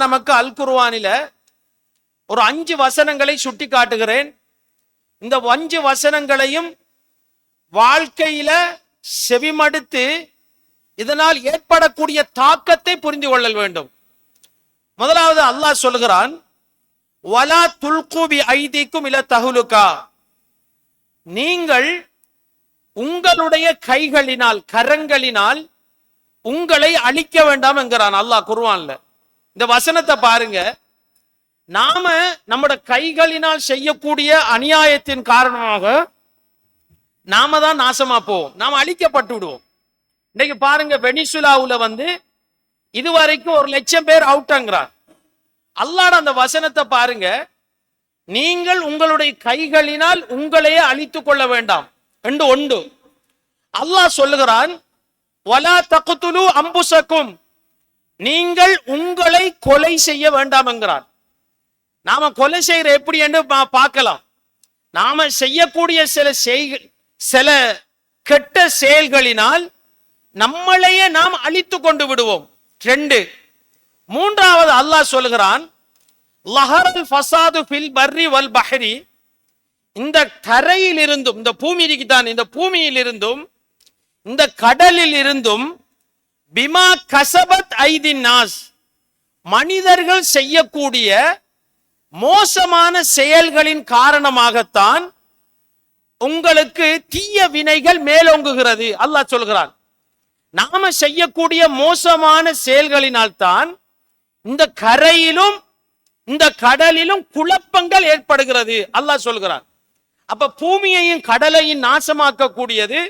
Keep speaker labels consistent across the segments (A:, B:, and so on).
A: நமக்கு அல் குர்ஆனில ஒரு 5 வசனங்களை சுட்டி காட்டுகிறேன். இந்த 5 வசனங்களையும் வாழ்க்கையில செவிமடுத்து இதனால் ஏற்படக்கூடிய தாக்கத்தை புரிந்து கொள்ள வேண்டும். முதலாவது அல்லாஹ் சொல்கிறான், வலா துல்கு பி ஐதிக்கும் இல தஹலுகா, நீங்கள் உங்களுடைய கைகளினால் கரங்களினால் உங்களை அழிக்க வேண்டாம் என்கிறான் அல்லாஹ் குர்ஆன்ல. இந்த வசனத்தை பாருங்க. நாம நம்முடைய கைகளினால் செய்யக்கூடிய அநியாயத்தின் காரணமாக நாம தான் நாசமா போவோம், நாம அழிக்கப்பட்டு விடுவோம். இன்னைக்கு பாருங்க, வெனிசுலாவுல இதுவரைக்கும் 1,00,000 பேர் அவுட்ங்கிறான். அல்லாஹ் அந்த வசனத்தை பாருங்க, நீங்கள் உங்களுடைய கைகளினால் உங்களையே அழித்துக் கொள்ள வேண்டாம் என்று ஒன்று. அல்லாஹ் சொல்லுகிறான், வலா தக்துலு அம்புசக்கும், நீங்கள் உங்களை கொலை செய்ய வேண்டாம் என்கிறான். நாம கொலை செய்யற எப்படி என்று பார்க்கலாம். நாம செய்யக்கூடிய சில கெட்ட செயல்களினால் நம்மளையே நாம் அழித்து கொண்டு விடுவோம். 2. மூன்றாவது அல்லாஹ் சொல்லுகிறான், லஹரல் ஃபஸாது ஃபில் பர்ரி வல் பஹ்ரி, இந்த தரையில் இருந்தும், இந்த பூமி இருக்குதான், இந்த பூமியில் இருந்தும் இந்த கடலில் இருந்தும், பிமா கஸபத் ஐதின் நாஸ், மனிதர்கள் செய்யக்கூடிய மோசமான செயல்களின் காரணமாகத்தான் உங்களுக்கு தீய வினைகள் மேலோங்குகிறது அல்லாஹ் சொல்கிறான். நாம செய்யக்கூடிய மோசமான செயல்களினால் தான் இந்த கரையிலும் இந்த கடலிலும் குழப்பங்கள் ஏற்படுகிறது அல்லாஹ் சொல்கிறான். அப்ப பூமியையும் கடலையும் நாசமாக்க கூடியது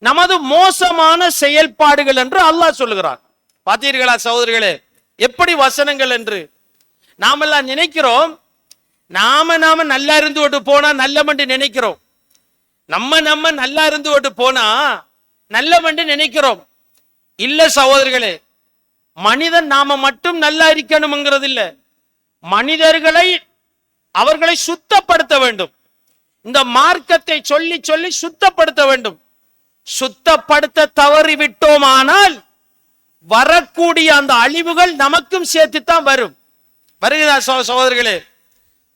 A: நமது மோசமான செயல்பாடுகள் என்று அல்லாஹ் சொல்லுகிறான். பார்த்தீர்களா சகோதரர்களே, எப்படி வசனங்கள் என்று. நாமெல்லாம் நினைக்கிறோம், நாம நல்லா இருந்து விட்டு போனா நல்லவண்டு நினைக்கிறோம். நம்ம நல்லா இருந்து விட்டு போனா நல்லவண்டு நினைக்கிறோம். இல்ல சகோதரர்களே, மனிதன் நாம மட்டும் நல்லா இருக்கணும்ங்கிறது இல்ல, மனிதர்களை அவர்களை சுத்தப்படுத்த வேண்டும். இந்த மார்க்கத்தை சொல்லி சொல்லி சுத்தப்படுத்த வேண்டும். சுத்தப்படுத்த தவறிவிட்டோமானால் வரக்கூடிய அந்த அழிவுகள் நமக்கும் சேர்த்துத்தான் வரும். வருகிறா சகோதரர்களே,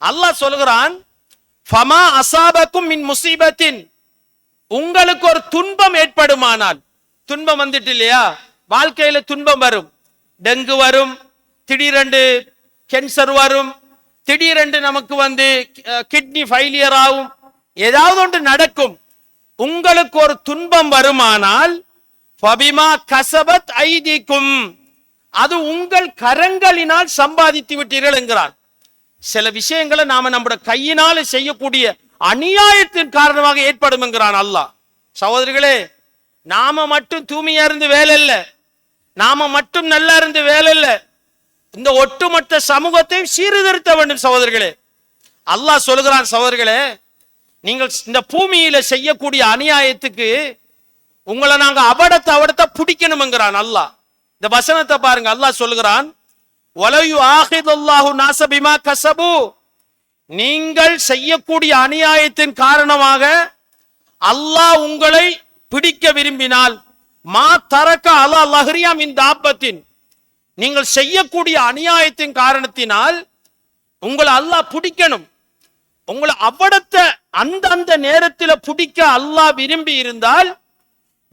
A: அல்லாஹ் சொல்கிறான், ஃபமா அஸாபக்கும் மின் முஸீபத்தின், உங்களுக்கு ஒரு துன்பம் ஏற்படுமானால், துன்பம் வந்துட்டு இல்லையா, வாழ்க்கையில துன்பம் வரும். டெங்கு வரும், திடீரென்று கேன்சர் வரும், திடீரென்று நமக்கு கிட்னி ஃபெயிலியர் ஆகும், ஏதாவது ஒன்று நடக்கும். உங்களுக்கு ஒரு துன்பம் வருமானால் ஃபபிமா கஸபத் ஐதிக்கும், அது உங்கள் கரங்களினால் சம்பாதித்து விட்டீர்கள் என்கிறான். சில விஷயங்களை நாம நம்முடைய கையினால செய்யக்கூடிய அநியாயத்தின் காரணமாக ஏற்படும் என்கிறான் அல்லாஹ். சகோதரர்களே, நாம மட்டும் தூய்மையா இருந்து வேலை இல்ல, நாம மட்டும் நல்லா இருந்து வேலை இல்ல, இந்த ஒட்டுமொத்த சமூகத்தை சீர்திருத்த வேண்டும் சகோதரர்களே. அல்லாஹ் சொல்லுகிறான், சகோதரர்களே, நீங்கள் இந்த பூமியில செய்யக்கூடிய அநியாயத்துக்கு உங்களை நாங்க அவடத்தை பிடிக்கணும் என்கிறான் அல்லாஹ். இந்த வசனத்தை பாருங்க, அல்லாஹ் சொல்லுகிறான், வலயு ஆஹிதுல்லாஹு நாஸ பிமா கஸபு, நீங்கள் செய்யக்கூடிய அநியாயத்தின் காரணமாக அல்லாஹ் உங்களை பிடிக்க விரும்பினால், மா தரக்க அலா லஹ்ரியா மின் தாப்பத்தின், நீங்கள் செய்யக்கூடிய அநியாயத்தின் காரணத்தினால் உங்களை அல்லாஹ் பிடிக்கணும். உங்களை அவடத்தை அந்த நேரத்தில் பிடிக்க அல்லாஹ் விரும்பி இருந்தால்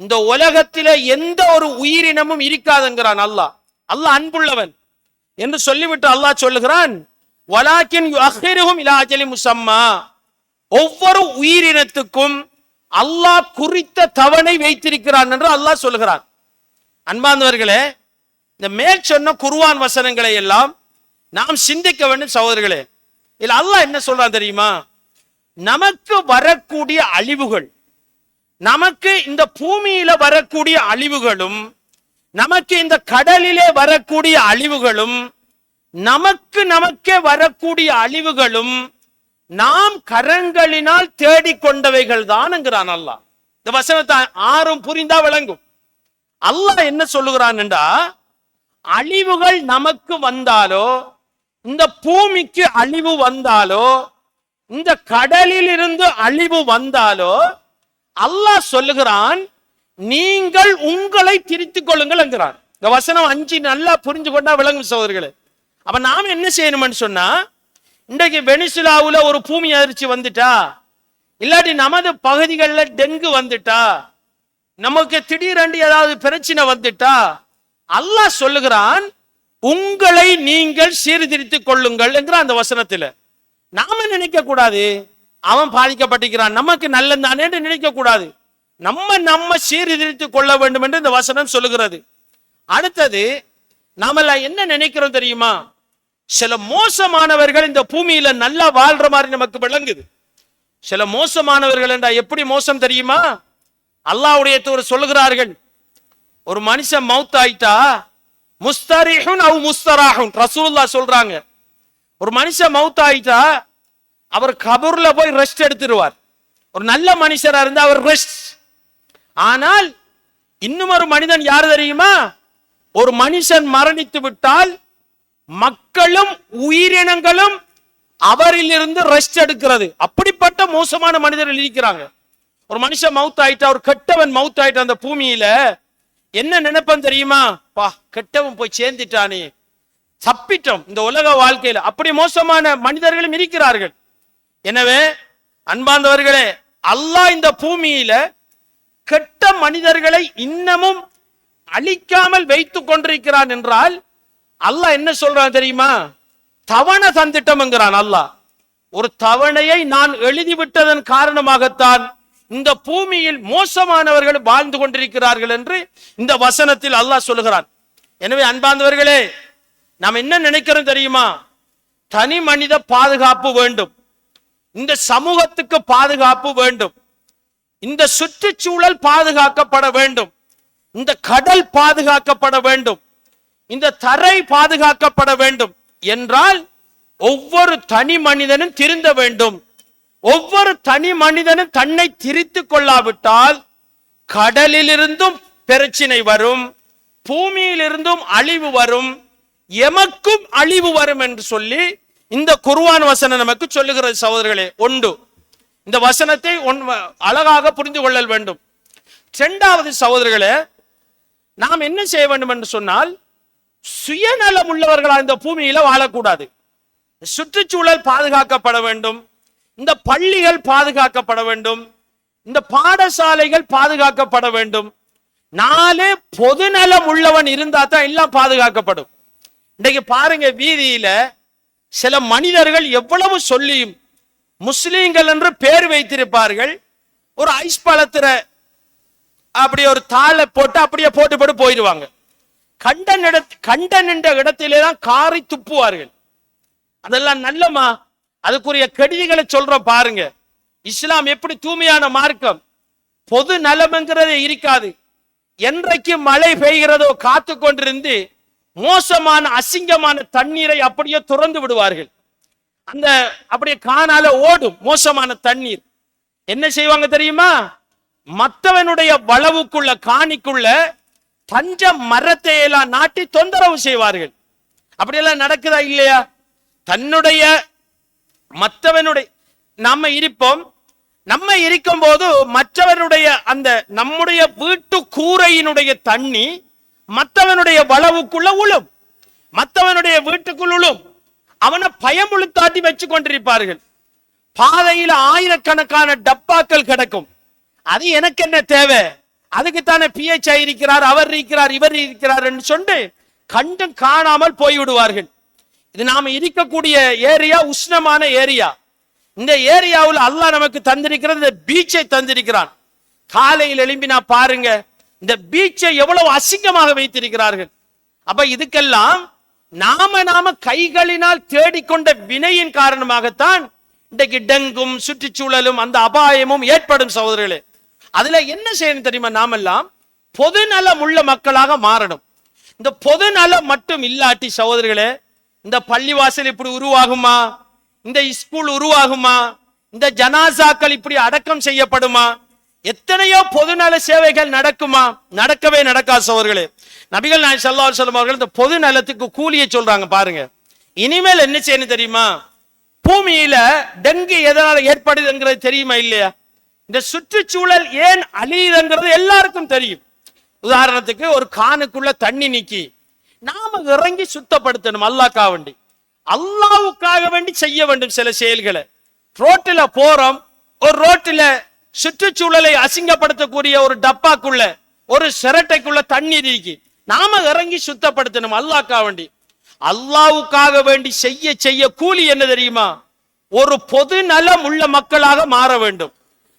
A: இந்த உலகத்தில எந்த ஒரு உயிரினமும் இருக்காதுங்கிறான் அல்லாஹ். அல்லாஹ் அன்புள்ளவன் என்று சொல்லிவிட்டு அல்லாஹ் சொல்லுகிறான், வலாக்கின் யுஅக்கிருஹும் இலா அஜலி முஸம்மா, ஒவ்வொரு உயிரினத்துக்கும் அல்லாஹ் குறித்த தவணை வைத்திருக்கிறான் என்று அல்லாஹ் சொல்லுகிறான். அன்பார்ந்தவர்களே, இந்த மேல் சொன்ன குர்ஆன் வசனங்களை எல்லாம் நாம் சிந்திக்க வேண்டும் சகோதரர்களே. இல்ல அல்லாஹ் என்ன சொல்றான் தெரியுமா, நமக்கு வரக்கூடிய அழிவுகள், நமக்கு இந்த பூமியில வரக்கூடிய அழிவுகளும், நமக்கு இந்த கடலிலே வரக்கூடிய அழிவுகளும், நமக்கே வரக்கூடிய அழிவுகளும் நாம் கரங்களினால் தேடிக்கொண்டவைகள் தான் என்கிறான் அல்லாஹ். இந்த வசனத்தை ஆறும் புரிந்தா விளங்கும். அல்லாஹ் என்ன சொல்லுகிறான் என்றா, அழிவுகள் நமக்கு வந்தாலோ, இந்த பூமிக்கு அழிவு வந்தாலோ, இந்த கடலில் இருந்து அழிவு வந்தாலோ, அல்லாஹ் சொல்லுகிறான், நீங்கள் உங்களை திருத்திக் கொள்ளுங்கள் என்கிறான். இந்த வசனம் 5 நல்லா புரிஞ்சு கொண்டா விளங்கும் சகோதரர்களே. அப்ப நாம என்ன செய்யணும்னு சொன்னா, இன்றைக்கு வெனிசுலாவுல ஒரு பூமி அதிர்ச்சி வந்துட்டா, இல்லாட்டி நமது பகுதிகளில் டெங்கு வந்துட்டா, நமக்கு திடீரென்று ஏதாவது பிரச்சனை வந்துட்டா, அல்லாஹ் சொல்லுகிறான், உங்களை நீங்கள் சீர்திருத்திக் கொள்ளுங்கள் என்கிற அந்த வசனத்தில். நாம நினைக்க கூடாது அவன் பாதிக்கப்பட்டிருக்கிறான் நமக்கு நல்லதானே என்று நினைக்க கூடாது. நம்ம சீர்திருத்திக் கொள்ள வேண்டும் என்று இந்த வசனம் சொல்லுகிறது. அடுத்தது, நாம என்ன நினைக்கிறோம் தெரியுமா? சில மோசமானவர்கள் இந்த பூமியில நல்லா வாழ்ற மாதிரி நமக்கு விளங்குது. சில மோசமானவர்கள் என்றா எப்படி மோசம் தெரியுமா? அல்லாஹ்வுடைய தூதர் சொல்லுகிறார்கள், ஒரு மனுஷன் மௌத் ஆயிட்டா முஸ்தரிஹுன் அவ் முஸ்தராஹுன், ரசூலுல்லாஹ் சொல்றாங்க, ஒரு மனுஷன் மௌத் ஆயிட்டா அவர் கபூர்ல போய் ரெஸ்ட் எடுத்துருவார். ஒரு நல்ல மனுஷரா இருந்தா அவர் ரெஸ்ட். ஆனால் இன்னும் ஒரு மனிதன் யாரு தெரியுமா? ஒரு மனுஷன் மரணித்து விட்டால் மக்களும் உயிரினங்களும் அவரில் இருந்து ரெஸ்ட் எடுக்கிறது. அப்படிப்பட்ட மோசமான மனிதர்கள் இருக்கிறாங்க. ஒரு மனுஷன் மவுத் ஆயிட்டா, ஒரு கெட்டவன் மவுத் ஆயிட்டா அந்த பூமியில என்ன நினைப்பன் தெரியுமா? பா, கெட்டவன் போய் சேர்ந்துட்டானே, தப்பிட்டோம் இந்த உலக வாழ்க்கையில. அப்படி மோசமான மனிதர்களும் இருக்கிறார்கள். எனவே அன்பார்ந்தவர்களே, அல்லாஹ் இந்த பூமியில கெட்ட மனிதர்களை இன்னமும் அழிக்காமல் வைத்துக் கொண்டிருக்கிறான் என்றால் அல்லாஹ் என்ன சொல்றான் தெரியுமா? தவணை தந்திட்டம் என்கிறான் அல்லாஹ். ஒரு தவணையை நான் எழுதிவிட்டதன் காரணமாகத்தான் இந்த பூமியில் மோசமானவர்கள் வாழ்ந்து கொண்டிருக்கிறார்கள் என்று இந்த வசனத்தில் அல்லாஹ் சொல்லுகிறான். எனவே அன்பார்ந்தவர்களே, நாம் என்ன நினைக்கிறோம் தெரியுமா? தனி மனித பாதுகாப்பு வேண்டும், இந்த சமூகத்துக்கு பாதுகாப்பு வேண்டும், இந்த சுற்றுச்சூழல் பாதுகாக்கப்பட வேண்டும், இந்த கடல் பாதுகாக்கப்பட வேண்டும், இந்த தரை பாதுகாக்கப்பட வேண்டும் என்றால் ஒவ்வொரு தனி மனிதனும் திருந்த வேண்டும். ஒவ்வொரு தனி மனிதனும் தன்னை திரித்துக் கொள்ளாவிட்டால் கடலிலிருந்தும் பிரச்சனை வரும், பூமியிலிருந்தும் அழிவு வரும், எமக்கும் அழிவு வரும் என்று சொல்லி இந்த குர்ஆன் வசனம் நமக்கு சொல்லுகிறது. சகோதரர்களே, ஒன்று, இந்த வசனத்தை அழகாக புரிந்து கொள்ளல் வேண்டும். இரண்டாவது சகோதரர்களே, நாம் என்ன செய்ய வேண்டும் என்று சொன்னால், சுயநலம் உள்ளவர்களா இந்த பூமியில வாழக்கூடாது. சுற்றுச்சூழல் பாதுகாக்கப்பட வேண்டும், இந்த பள்ளிகள் பாதுகாக்கப்பட வேண்டும், இந்த பாடசாலைகள் பாதுகாக்கப்பட வேண்டும். நாலு பொதுநலம் உள்ளவன் இருந்தா தான் எல்லாம் பாதுகாக்கப்படும். இன்றைக்கு பாருங்க, வீதியில சில மனிதர்கள் எவ்வளவு சொல்லியும் முஸ்லீம்கள் என்று பேர் வைத்திருப்பார்கள், ஒரு ஐஸ் பழத்திர அப்படி ஒரு தாளை போட்டு அப்படியே போட்டு போயிடுவாங்க. கண்ட நின்ற இடத்திலே தான் காரி துப்புவார்கள். அதெல்லாம் நல்லமா? அதுக்குரிய கெடுதிகளை சொல்றோம் பாருங்க. இஸ்லாம் எப்படி தூய்மையான மார்க்கம், பொது நலம்ங்கிறதே இருக்காது. என்றைக்கு மழை பெய்கிறதோ காத்து கொண்டிருந்து மோசமான அசிங்கமான தண்ணீரை அப்படியே துறந்து விடுவார்கள். அந்த அப்படியே காணால ஓடும் மோசமான தண்ணீர். என்ன செய்வாங்க தெரியுமா? மற்றவனுடைய வளவுக்குள்ள காணிக்குள்ள பஞ்ச மரத்தை எல்லாம் நாட்டி தொந்தரவு செய்வார்கள். அப்படியெல்லாம் நடக்குதா இல்லையா? தன்னுடைய மற்றவனுடைய நம்ம இருக்கும் போது மற்றவனுடைய அந்த நம்முடைய வீட்டு கூரையினுடைய தண்ணி மற்றவனுடைய வளவுக்குள்ள உளும், மற்றவனுடைய வீட்டுக்குள் உளும். அவனை பயமுழுத்தாட்டி வச்சு கொண்டிருப்பார்கள். பாதையில ஆயிரக்கணக்கான டப்பாக்கள் கிடக்கும். அது எனக்கு என்ன தேவை? அதுக்குத்தானே PHI இருக்கிறார், அவர் இருக்கிறார், இவர் இருக்கிறார் என்று சொல்லி கண்டும் காணாமல் போய்விடுவார்கள். இது நாம இருக்கக்கூடிய ஏரியா உஷ்ணமான ஏரியா. இந்த ஏரியாவில் அல்லாஹ் நமக்கு தந்திருக்கிறது, இந்த பீச்சை தந்திருக்கிறான். காலையில் எழும்பினா பாருங்க, இந்த பீச்சை எவ்வளவு அசிங்கமாக வைத்திருக்கிறார்கள். அப்ப இதுக்கெல்லாம் நாம கைகளினால் தேடிக்கொண்ட வினையின் காரணமாகத்தான் இன்றைக்கு டெங்கும் சுற்றுச்சூழலும் அந்த அபாயமும் ஏற்படும். சகோதரர்களே, அதுல என்ன செய்யணும் தெரியுமா? நாமெல்லாம் பொதுநலம் உள்ள மக்களாக மாறணும். இந்த பொதுநலம் மட்டும் இல்லாட்டி சகோதரர்களே, இந்த பள்ளிவாசல் இப்படி உருவாகுமா? இந்த ஸ்கூல் உருவாகுமா? இந்த ஜனாசாக்கள் இப்படி அடக்கம் செய்யப்படுமா? எத்தனையோ பொதுநல சேவைகள் நடக்குமா? நடக்கவே நடக்காது சகோதரர்களே. நபிகள் நாயகம் ஸல்லல்லாஹு அலைஹி வஸல்லம் அவர்கள் இந்த பொது நலத்துக்கு கூலியை சொல்றாங்க பாருங்க. இனிமேல் என்ன செய்யணும் தெரியுமா? பூமியில டெங்கு எதனால ஏற்படுதுங்கிறது தெரியுமா இல்லையா? இந்த சுற்றுச்சூழல் ஏன் அழியுதுங்கிறது எல்லாருக்கும் தெரியும். உதாரணத்துக்கு, ஒரு கானுக்குள்ள தண்ணி நிக்கி நாம இறங்கி சுத்தப்படுத்தணும். அல்லாஹ்க்காக வேண்டி, அல்லாஹ்வுக்காக வேண்டி செய்ய வேண்டும் சில செயல்களை. ரோட்டில் போறோம், ஒரு ரோட்டில் சுற்றுச்சூழலை அசிங்கப்படுத்தக்கூடிய ஒரு டப்பாக்குள்ள, ஒரு சிரட்டைக்குள்ள தண்ணீர் இருக்கு, நாம இறங்கி சுத்தப்படுத்தணும் அல்லாஹ்க்காக வேண்டி. அல்லாஹ்வுக்காக வேண்டி செய்ய செய்ய கூலி என்ன தெரியுமா? ஒரு பொது நலம் உள்ள மக்களாக மாற வேண்டும்.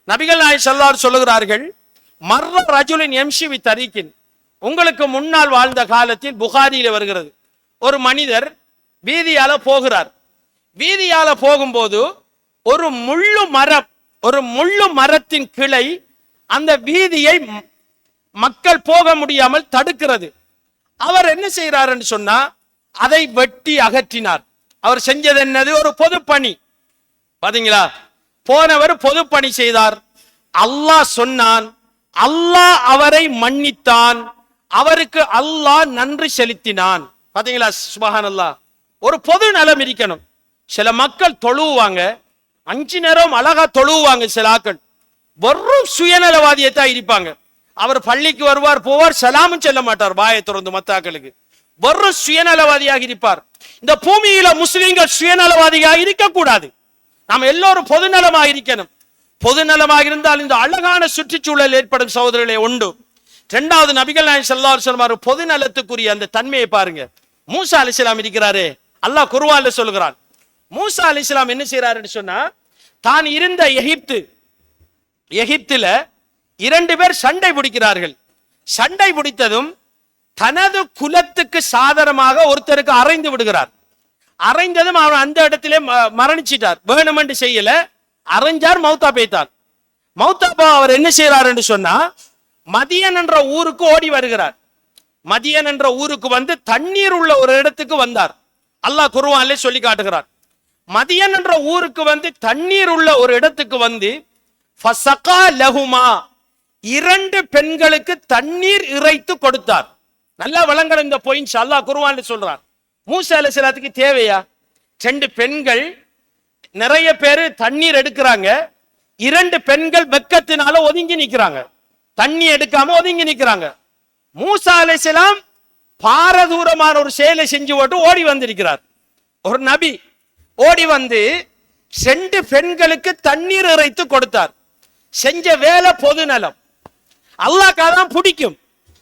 A: நபிகள் நாயகம் ஸல்லல்லாஹு அலைஹி வஸல்லம் சொல்லுகிறார்கள், மர்ர ரஜுலின் யம்ஷி பி தரீகின். உங்களுக்கு முன்னால் வாழ்ந்த காலத்தில் புகாரியில வருகிறது, ஒரு மனிதர் வீதியால போகிறார். வீதியால போகும்போது ஒரு முள்ளு மரத்தின் கிளை அந்த வீதியை மக்கள் போக முடியாமல் தடுக்கிறது. அவர் என்ன செய்கிறார் என்று சொன்னா, அதை வெட்டி அகற்றினார். அவர் செஞ்சது என்னது? ஒரு பொது பணி. பாத்தீங்களா, போனவர் பொது பணி செய்தார். அல்லாஹ் சொன்னான், அல்லாஹ் அவரை மன்னித்தான், அவருக்கு அல்லாஹ் நன்றி செலுத்தினான். பாத்தீங்களா, சுப்ஹானல்லாஹ். ஒரு பொது நலம் இருக்கணும். சில மக்கள் தொழுவாங்க, 5 நேரம் அழகா தொழுவாங்க. சில ஆக்கள் வெறும் சுயநலவாதியத்தான் இருப்பாங்க. அவர் பள்ளிக்கு வருவார், போவார், சலாமும் சொல்ல மாட்டார் வாயை திறந்து மத்தாக்களுக்கு. வெறும் சுயநலவாதியாக இருப்பார். இந்த பூமியில முஸ்லிம்கள் சுயநலவாதியாக இருக்கக்கூடாது. நாம் எல்லோரும் பொதுநலமாக இருக்கணும். பொதுநலமாக இருந்தால் இந்த அழகான சுற்றுச்சூழல் ஏற்படும் சகோதரர்களே உண்டு. இரண்டாவது, நபிகள் நாயகம் ஸல்லல்லாஹு அலைஹி வஸல்லம் பொதுநலத்துக்குரிய அந்த தன்மையை பாருங்க. மூசா அலைஹிஸ்ஸலாம் இருக்கிறாரே, அல்லாஹ் குர்ஆன்ல சொல்கிறான். மூசா அலைஹிஸ்ஸலாம் என்ன செய்யறாருன்னு சொன்னா, தான் இருந்த எகிப்தில 2 பேர் சண்டை பிடிக்கிறார்கள். சண்டை பிடித்ததும் தனது குலத்துக்கு சாதனமாக ஒருத்தருக்கு அறைந்து விடுகிறார். அறைந்ததும் அவன் அந்த இடத்திலே மரணிச்சிட்டார். வேணுமென்று செய்யல, அறைஞ்சார், மௌத்தா போய்த்தார். மௌத்தாபா அவர் என்ன செய்யறார் என்று சொன்னா, மதியன் என்ற ஊருக்கு ஓடி வருகிறார். மதியன் என்ற ஊருக்கு வந்து தண்ணீர் உள்ள ஒரு இடத்துக்கு வந்தார். அல்லாஹ் குர்ஆனிலே சொல்லி காட்டுகிறார். மதியன் என்ற ஊருக்கு வந்து தண்ணீர் உள்ள ஒரு இடத்துக்கு வந்து ஃபஸகா லஹுமா, 2 பெண்களுக்கு தண்ணீர் இறைத்து கொடுத்தார். நல்லா வழங்கணும் இந்த பாயிண்ட்ஸ். அல்லாஹ் குர்ஆனில் சொல்றான். மூசா அலைஹிஸ்ஸலாத்துக்கு தேவையா? 2 பெண்கள், நிறைய பேர் தண்ணீர் எடுக்கிறாங்க, 2 பெண்கள் வெக்கத்தினால ஒதுங்கி நிக்கிறாங்க, தண்ணி எடுக்காம ஒதுங்கி நிக்கிறாங்க. மூசா அலைஹிஸ்ஸலாம் பாரதூரமான ஒரு செயலை செஞ்சு போட்டு ஓடி வந்திருக்கிறார். ஒரு நபி ஓடி வந்து 2 பெண்களுக்கு தண்ணீர் இறைத்து கொடுத்தார். செஞ்ச வேலை பொது நலம். அல்லாஹ்க்கு அதான் பிடிக்கும்.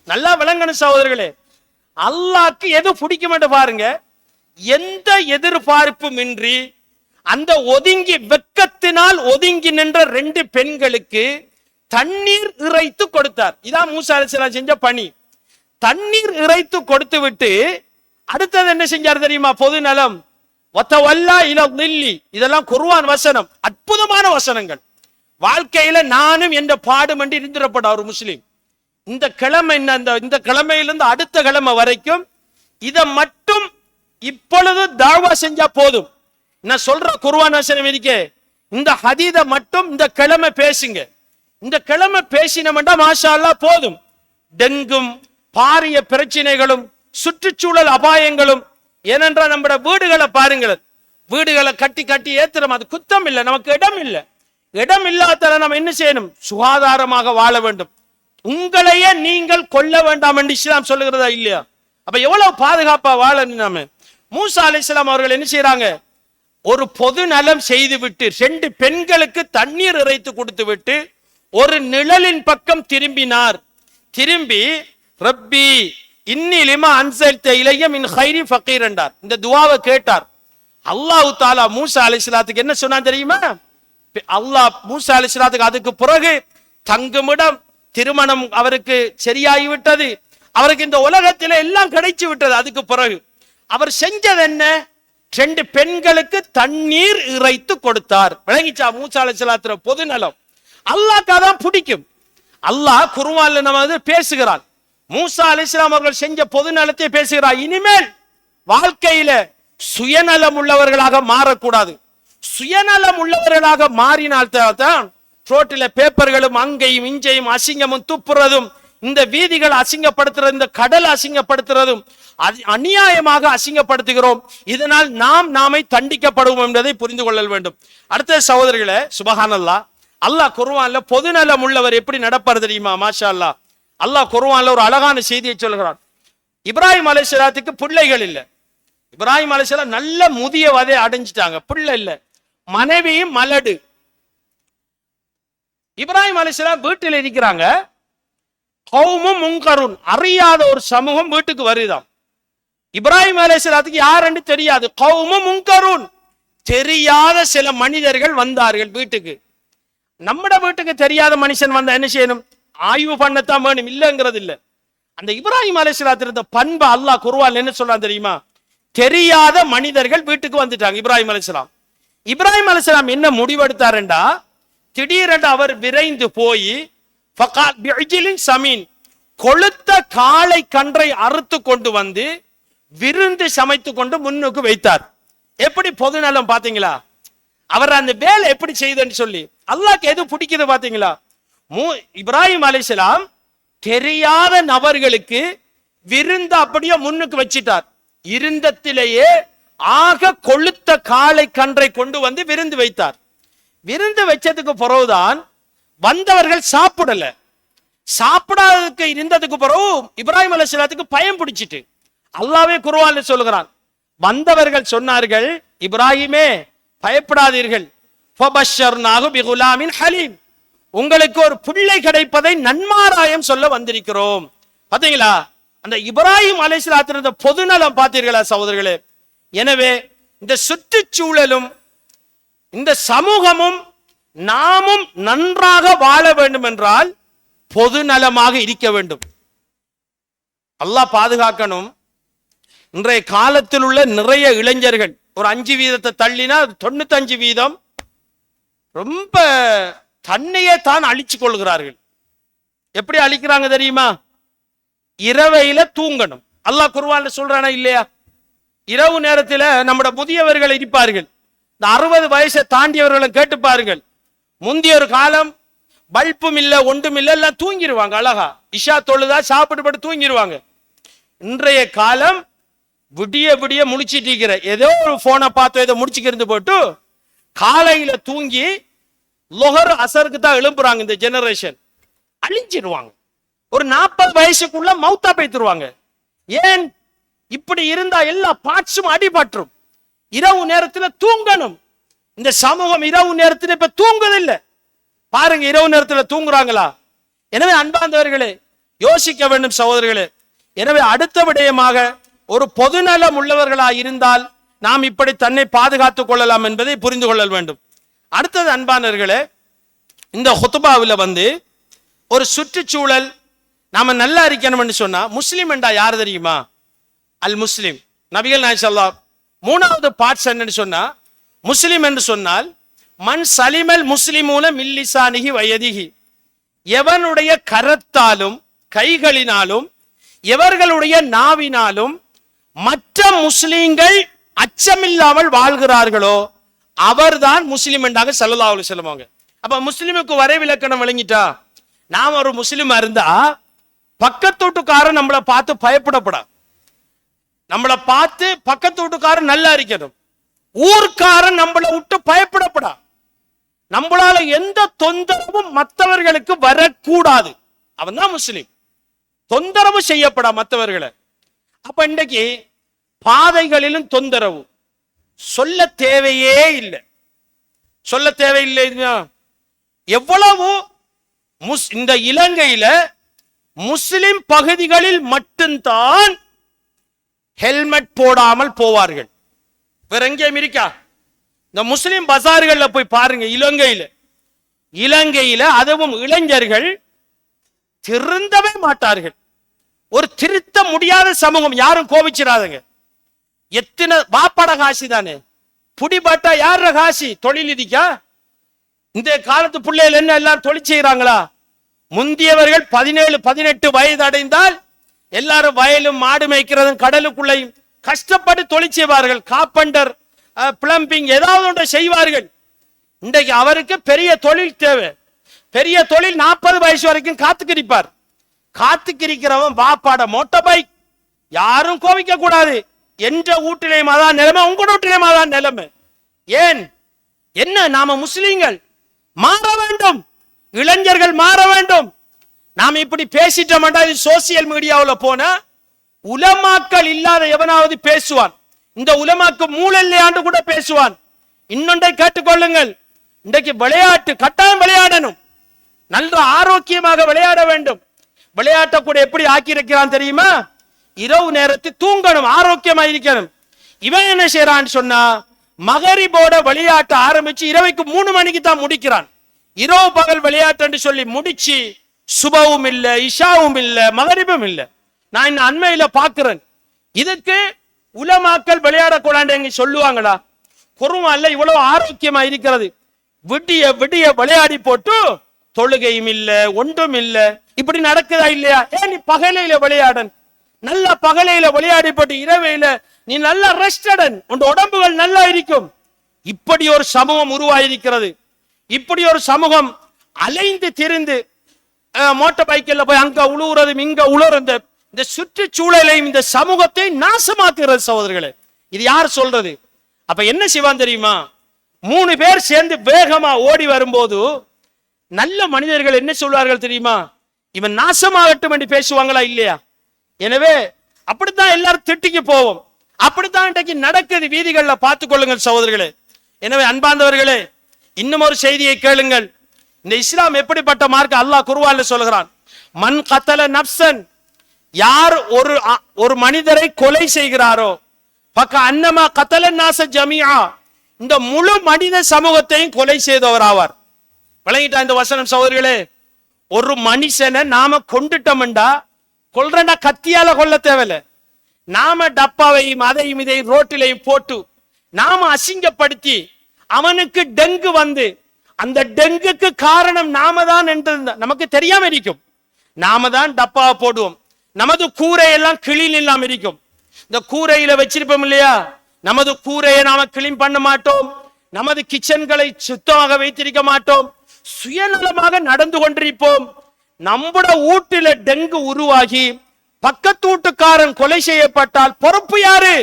A: நல்லா விளங்கணும் சகோதரர்களே, அல்லாஹ்க்கு எது பிடிக்கும் என்று பாருங்க. எந்த எதிர்பார்ப்பும் இன்றி அந்த ஒதுங்கி வெக்கத்தினால் ஒதுங்கி நின்ற 2 பெண்களுக்கு தண்ணீர் இறைத்து கொடுத்தார். இதான் மூசா அலைஹிஸ்ஸலாம் செஞ்ச பணி. தண்ணீர் இறைத்து கொடுத்து விட்டு அடுத்தது என்ன செஞ்சார் தெரியுமா? பொது நலம். வத்தவல்லா இலா தில்லி. இதெல்லாம் குர்ஆன் வசனம், அற்புதமான வசனங்கள். வாழ்க்கையில நானும் என்ற பாடும் என்று இருந்திரப்பட ஒரு முஸ்லிம் இந்த கிழமை, இந்த கிழமையிலிருந்து அடுத்த கிழமை வரைக்கும் இதை மட்டும் இப்பொழுது தாவா செஞ்சா போதும். நான் சொல்ற குர்ஆன் வசனம் இருக்கே, இந்த ஹதீதை மட்டும் இந்த கிழமை பேசுங்க. இந்த கிழமை பேசினோம்னா மாஷா அல்லாஹ் போதும். டெங்கும் பாரிய பிரச்சனைகளும் சுற்றுச்சூழல் அபாயங்களும், ஏனென்றால் நம்மட வீடுகளை பாருங்கள், வீடுகளை கட்டி கட்டி ஏத்துறோம், அது குத்தம் இல்லை, நமக்கு இடம் இல்லை. இடம் இல்லாத நம்ம என்ன செய்யணும்? சுகாதாரமாக வாழ வேண்டும். உங்களையே நீங்கள் கொல்ல வேண்டாம் என்று இஸ்லாம் சொல்லுகிறதா இல்லையா? அப்ப எவ்வளவு பாதுகாப்பா வாழணும் நாம. மூசா அலைஹிஸ்ஸலாம் அவர்கள் என்ன செய்யறாங்க? ஒரு பொது நலம் செய்து விட்டு 2 பெண்களுக்கு தண்ணீர் இறைத்து கொடுத்து விட்டு ஒரு நிழலின் பக்கம் திரும்பினார். திரும்பி ரப்பி இன்னி லிமா அன்ஸல்த இலைய மின் கைரி ஃபகீர் என்றார். இந்த துஆவை கேட்டார். அல்லாஹ் தஆலா மூசா அலைஹிஸ்ஸலாத்துக்கு என்ன சொன்னான் தெரியுமா? அல்லாஹ் மூசா அலைஹிஸ்ஸலாத்துக்கு அதுக்கு பிறகு தங்குமிடம், திருமணம் அவருக்கு சரியாகிவிட்டது, அவருக்கு இந்த உலகத்திலே எல்லாம் கிடைச்சு விட்டது. அதுக்கு பிறகு அவர் செஞ்சது என்ன? 2 பெண்களுக்கு தண்ணீர் இறைத்து கொடுத்தார். விளங்கிச்சா? மூசா அலைஹிஸ்ஸலாத்துற பொது நலம் அல்லாஹ்க்கு அதான் பிடிக்கும். அல்லாஹ் குர்ஆன்ல நம்ம பேசுகிறான். மூசா அலைஹிஸ்ஸலாம் அவர்கள் செஞ்ச பொது நலத்தை பேசுகிறார். இனிமேல் வாழ்க்கையில சுயநலம் உள்ளவர்களாக மாறக்கூடாது. சுயநலம் உள்ளவர்களாக மாறினால்தான் ரோட்டில பேப்பர்களும் அங்கையும் இஞ்சையும் அசிங்கமும் துப்புறதும், இந்த வீதிகள் அசிங்கப்படுத்துறது, இந்த கடல் அசிங்கப்படுத்துறதும் அநியாயமாக அசிங்கப்படுத்துகிறோம். இதனால் நாமை தண்டிக்கப்படுவோம் என்பதை புரிந்து கொள்ள வேண்டும். அடுத்த சகோதரர்களே, சுபஹானல்லாஹ், அல்லாஹ் குர்ஆன்ல பொதுநலம் உள்ளவர் எப்படி நடப்பார் தெரியுமா? மாஷா அல்லாஹ். அல்லாஹ் குர்ஆன்ல ஒரு அழகான செய்தியை சொல்கிறான். இப்ராஹிம் அலைஹிஸ்ஸலாத்துக்கு பிள்ளைகள் இல்லை. இப்ராஹிம் அலைஹிஸ்ஸலாம் நல்ல முதிய வதை அடைஞ்சிட்டாங்க, பிள்ளை இல்லை. மனைவியும் மலடு. இப்ராஹிம் அலைஹிஸ்ஸலாம் வீட்டில் இருக்கிறாங்க. கௌமும் முன்கருன், அறியாத ஒரு சமூகம் வீட்டுக்கு வருதாம். இப்ராஹிம் அலைஹிஸ்ஸலாத்துக்கு யாருன்னு தெரியாது. கௌமும் முன்கருன், தெரியாத சில மனிதர்கள் வந்தார்கள் வீட்டுக்கு. நம்மட வீட்டுக்கு தெரியாத மனுஷன் வந்தா என்ன செய்யணும்? ஆய்வு பண்ணத்தான் வேணும், இல்லைங்கிறது இல்லை. அந்த இப்ராஹிம் அலைஹிஸ்ஸலாத்து இருந்த பண்பை அல்லாஹ் குர்ஆன்ல என்ன சொல்றான் தெரியுமா? தெரியாத மனிதர்கள் வீட்டுக்கு வந்துட்டாங்க இப்ராஹிம் அலைஹிஸ்ஸலாம். இப்ராஹிம் அலைஹிஸ்ஸலாம் என்ன முடிவெடுத்தாருண்டா, திடீரென்று அவர் விரைந்து போய் சமீன், கொளுத்த காளை கன்றை அறுத்து கொண்டு வந்து விருந்து சமைத்து கொண்டு முன்னுக்கு வைத்தார். எப்படி பொதுநலம் பாத்தீங்களா? அவர் அந்த வேலை எப்படி செய்தன்னு சொல்லி அல்லாஹ்க்கு எது பிடிக்குது பாத்தீங்களா? இப்ராஹிம் அலைஹிஸ்ஸலாம் தெரியாத நபர்களுக்கு விருந்து அப்படியே முன்னுக்கு வச்சிட்டார். இருந்தத்திலேயே ஆக கொளுத்த காளை கன்றை கொண்டு வந்து விருந்து வைத்தார். விருந்து வச்சதுக்கு பிறகுதான் வந்தவர்கள் சாப்பிடல. சாப்பிடாததுக்கு இருந்ததுக்கு பிறகு இப்ராஹிம் அலைஹிஸ்ஸலாத்துக்கு பயம் பிடிச்சிட்டு அல்லாஹ்வே குர்ஆன்ல சொல்லுகிறான். வந்தவர்கள் சொன்னார்கள், இப்ராஹிமே பயப்படாதீர்கள், ஃபபஷர்னாஹு பிகுலாமின் ஹலீம், உங்களுக்கு ஒரு பிள்ளை கிடைப்பதை நன்மாராயம் சொல்ல வந்திருக்கிறோம். பாத்தீங்களா? அந்த இப்ராஹிம் அலைஹிஸ்ஸலாத்து இருந்த பொதுநலம் பார்த்தீர்களா சகோதரர்களே? எனவே இந்த சுற்றுச்சூழலும் இந்த சமூகமும் நாமும் நன்றாக வாழ வேண்டும் என்றால் பொதுநலமாக இருக்க வேண்டும். அல்லாஹ் பாதுகாக்கணும். இன்றைய காலத்தில் உள்ள நிறைய இளைஞர்கள் ஒரு 5% தள்ளினா 95% ரொம்ப தன்னையே தான் அழிச்சு கொள்கிறார்கள். எப்படி அழிக்கிறாங்க தெரியுமா? இரவையில தூங்கணும். அல்லாஹ் குர்ஆன்ல சொல்றானா இல்லையா? இரவு நேரத்தில் நம்முடைய முதியவர்கள் இருப்பார்கள். இந்த 60 வயசை தாண்டியவர்களை கேட்டு பாருங்கள். முந்திய ஒரு காலம் பல்பும் இல்லை, ஒன்றும் இல்லை, எல்லாம் தூங்கிடுவாங்க அழகா. இஷா தொழுதா சாப்பிட்டு போட்டு தூங்கிடுவாங்க. இன்றைய காலம் விடிய விடிய முடிச்சிட்டு இருக்கிற ஏதோ ஒரு போனை பார்த்து ஏதோ முடிச்சுக்கிருந்து போட்டு காலையில தூங்கி லொஹர் அசருக்கு தான் எழும்புறாங்க. இந்த ஜெனரேஷன் அழிஞ்சிடுவாங்க. ஒரு 40 வயசுக்குள்ள மௌத்தா பேத்துருவாங்க. ஏன் இப்படி இருந்தா எல்லா பார்ட்ஸும் அடிபற்றும். இரவு நேரத்தில் தூங்கணும். இந்த சமூகம் இரவு நேரத்தில் இப்ப தூங்குதில்லை. பாருங்க, இரவு நேரத்தில் தூங்குறாங்களா? எனவே அன்பார்ந்தவர்களே, யோசிக்க வேண்டும் சகோதரர்களே. எனவே அடுத்த விடயமாக ஒரு பொதுநலம் உள்ளவர்களாக இருந்தால் நாம் இப்படி தன்னை பாதுகாத்துக் கொள்ளலாம் என்பதை புரிந்து கொள்ள வேண்டும். அடுத்தது அன்பானவர்களே, இந்த ஹுத்பாவில் ஒரு சுற்றுச்சூழல் நாம நல்லா இருக்கணும்னு சொன்னா, முஸ்லிம் என்றா யார் தெரியுமா? அல் முஸ்லிம். நபிகள் நாயகம் ஸல்லல்லாஹு அலைஹி 3வது பார்ட்ஸ் என்னன்னு சொன்னா, முஸ்லிம் என்று சொன்னால் மன் சலிமல் முஸ்லிமூன மின் லிசானிஹி வ யதிஹி, எவனுடைய கரத்தாலும் கைகளினாலும் எவர்களுடைய நாவினாலும் மற்ற முஸ்லிம்கள் அச்சமில்லாமல் வாழ்கிறார்களோ அவர்தான் முஸ்லிம் என்றாக ஸல்லல்லாஹு அலைஹி வஸல்லம் அவங்க. அப்ப முஸ்லிமுக்கு வரைவிலக்கணம் விளங்கிட்டா, நாம் ஒரு முஸ்லிமா இருந்தா பக்கத்து வீட்டுக்காரன் நம்மளை பார்த்து பயப்படப்படா, நம்மளை பார்த்து பக்கத்து வீட்டுக்காரன் நல்லா இருக்கணும், ஊர்க்காரன் நம்மளை விட்டு பயப்படப்படா, நம்மளால எந்த தொந்தரவும் மற்றவர்களுக்கு வரக்கூடாது. அவன் தான் முஸ்லிம். தொந்தரவு செய்யப்படா மற்றவர்களை. அப்ப இன்றைக்கு பாதைகளிலும் தொந்தரவு சொல்ல தேவையே இல்லை. சொல்ல தேவையில்லை. எவ்வளவு இந்த இலங்கையில முஸ்லிம் பகுதிகளில் மட்டும்தான் ஹெல்மெட் போடாமல் போவார்கள். வேற எங்கேயும் இருக்கா? இந்த முஸ்லிம் பசார்கள்ல போய் பாருங்க. இலங்கையில அதுவும் இளைஞர்கள் திருந்தவே மாட்டார்கள். ஒரு திருத்த முடியாத சமூகம். யாரும் கோபிச்சிடாதங்க. எத்தனை வாப்பட காசி தானே புடிபட்டா யார காசி? தொழில் நிதிக்கா? இந்த காலத்து பிள்ளைகள் என்ன எல்லாம் தொழில் செய்யறாங்களா? முந்தியவர்கள் 17-18 வயது அடைந்தால் எல்லாரும் வயலும் மாடு மேய்க்கிறதும் கடலுக்குள்ளையும் கஷ்டப்பட்டு தொழில் செய்வார்கள். காப்பண்டர், பிளம்பிங் ஏதாவது ஒன்றை செய்வார்கள். இன்றைக்கு அவருக்கு பெரிய தொழில் தேவை. பெரிய தொழில் 40 வயசு வரைக்கும் காத்துக்கிரிப்பார். காத்துக்கிரிக்கிறவன் வாப்பாட மோட்டார் பைக். யாரும் கோவிக்க கூடாது. என்ற வீட்டிலேயும் அதான் நிலைமை, உங்களோட வீட்டிலேயும் அதான் நிலைமை. ஏன்? என்ன? நாம முஸ்லீம்கள் மாற வேண்டும், இளைஞர்கள் மாற வேண்டும். நாம இப்படி பேசிட்டோம்டா, இது சோசியல் மீடியாவில் போன உலமாக்கள் இல்லாத எவனாவது பேசுவான், இந்த உலமாக்கு மூளையாண்டு கூட பேசுவான். இன்னொன்றை கேட்டுக்கொள்ளுங்கள், இன்றைக்கு விளையாட்டு கட்டாயம் விளையாடணும், நல்ல ஆரோக்கியமாக விளையாட வேண்டும். விளையாட்ட கூட எப்படி ஆக்கி இருக்கிறான் தெரியுமா? இரவு நேரத்தில் தூங்கணும், ஆரோக்கியமா இருக்கணும். இவன் என்ன செய்யறான்னு சொன்னா, மகரிபோட விளையாட்ட ஆரம்பிச்சு இரவைக்கு 3 மணிக்கு தான் முடிக்கிறான். இரவு பகல் விளையாட்டு சொல்லி முடிச்சு சுபவும் இல்ல, இஷாவும் இல்ல, மகரிபும் இல்ல. நான் இந்த அண்மையில பாக்குறேன். இதுக்கு உலமாக்கள் விளையாடக்கூடாது சொல்லுவாங்களா? குர்ஆன்ல இவ்வளவு ஆரோக்கியமா இருக்கிறது, விடிய விடிய விளையாடி போட்டு தொழுகையும் இல்ல, ஒன்றும் இல்ல, இப்படி நடக்குதா இல்லையா? நீ பகலையில விளையாடன், நல்ல பகலையில விளையாடி போட்டு இரவையில நீ நல்ல ரெஸ்டடன், உன் உடம்புகள் நல்லா இருக்கும். இப்படி ஒரு சமூகம் உருவாயிருக்கிறது. இப்படி ஒரு சமூகம் அலைந்து திரிந்து மோட்டார் பைக்கில் போய் அங்க உழுவுறது இங்க உழுறது, இந்த சுற்றுச்சூழலையும் இந்த சமூகத்தை நாசமாக்குறது சகோதரர்களே. இது யார் சொல்றது? அப்ப என்ன செய்வான் தெரியுமா? 3 பேர் சேர்ந்து வேகமா ஓடி வரும்போது நல்ல மனிதர்கள் என்ன சொல்வார்கள் தெரியுமா? இவன் நாசமாகட்டும் என்று பேசுவாங்களா இல்லையா? எனவே அப்படித்தான் எல்லாரும் திட்டிக்கு போவோம். அப்படித்தான் இன்றைக்கு நடக்குது வீதிகள்ல, பார்த்துக் கொள்ளுங்கள் சகோதரர்களே. எனவே அன்பார்ந்தவர்களே, இன்னும் ஒரு செய்தியை கேளுங்கள். இந்த இஸ்லாம் எப்படிப்பட்ட மார்க்கம்? அல்லாஹ் குர்ஆன்ல சொல்கிறான், மன் கத்தல நப்சன், யார் ஒரு மனிதரை கொலை செய்கிறாரோ, பக்க அன்னமா கத்தல நாச ஜமியா, இந்த முழு மனித சமூகத்தையும் கொலை செய்தவர் ஆவார். விளங்கிட்டா இந்த வசனம் சகோதரர்களே? ஒரு மனுஷனை நாம கொண்டுட்டோம்டா, கொல்றா கத்தியால கொல்ல தேவையில்ல, நாம டப்பாவையும் அதையும் இதையும் ரோட்டிலையும் போட்டு நாம அசிங்கப்படுத்தி அவனுக்கு டெங்கு வந்து அந்த டெங்குக்கு காரணம் நாம தான் என்று நமக்கு தெரியாம இருக்கும். நாம தான் டப்பாவை போடுவோம், நமது கூரையெல்லாம் கிளீன் இல்லாம இருக்கும். இந்த கூரையில வச்சிருப்போம் இல்லையா, நமது கூரையை நாம கிளீன் பண்ண மாட்டோம், நமது கிச்சன்களை சுத்தமாக வைத்திருக்க மாட்டோம், சுயநலமாக நடந்து கொண்டிருப்போம். நம்முட வீட்டில டெங்கு உருவாகி பக்கத்து வீட்டுக்காரன் கொலை செய்யப்பட்டால் பொறுப்பு யாரு?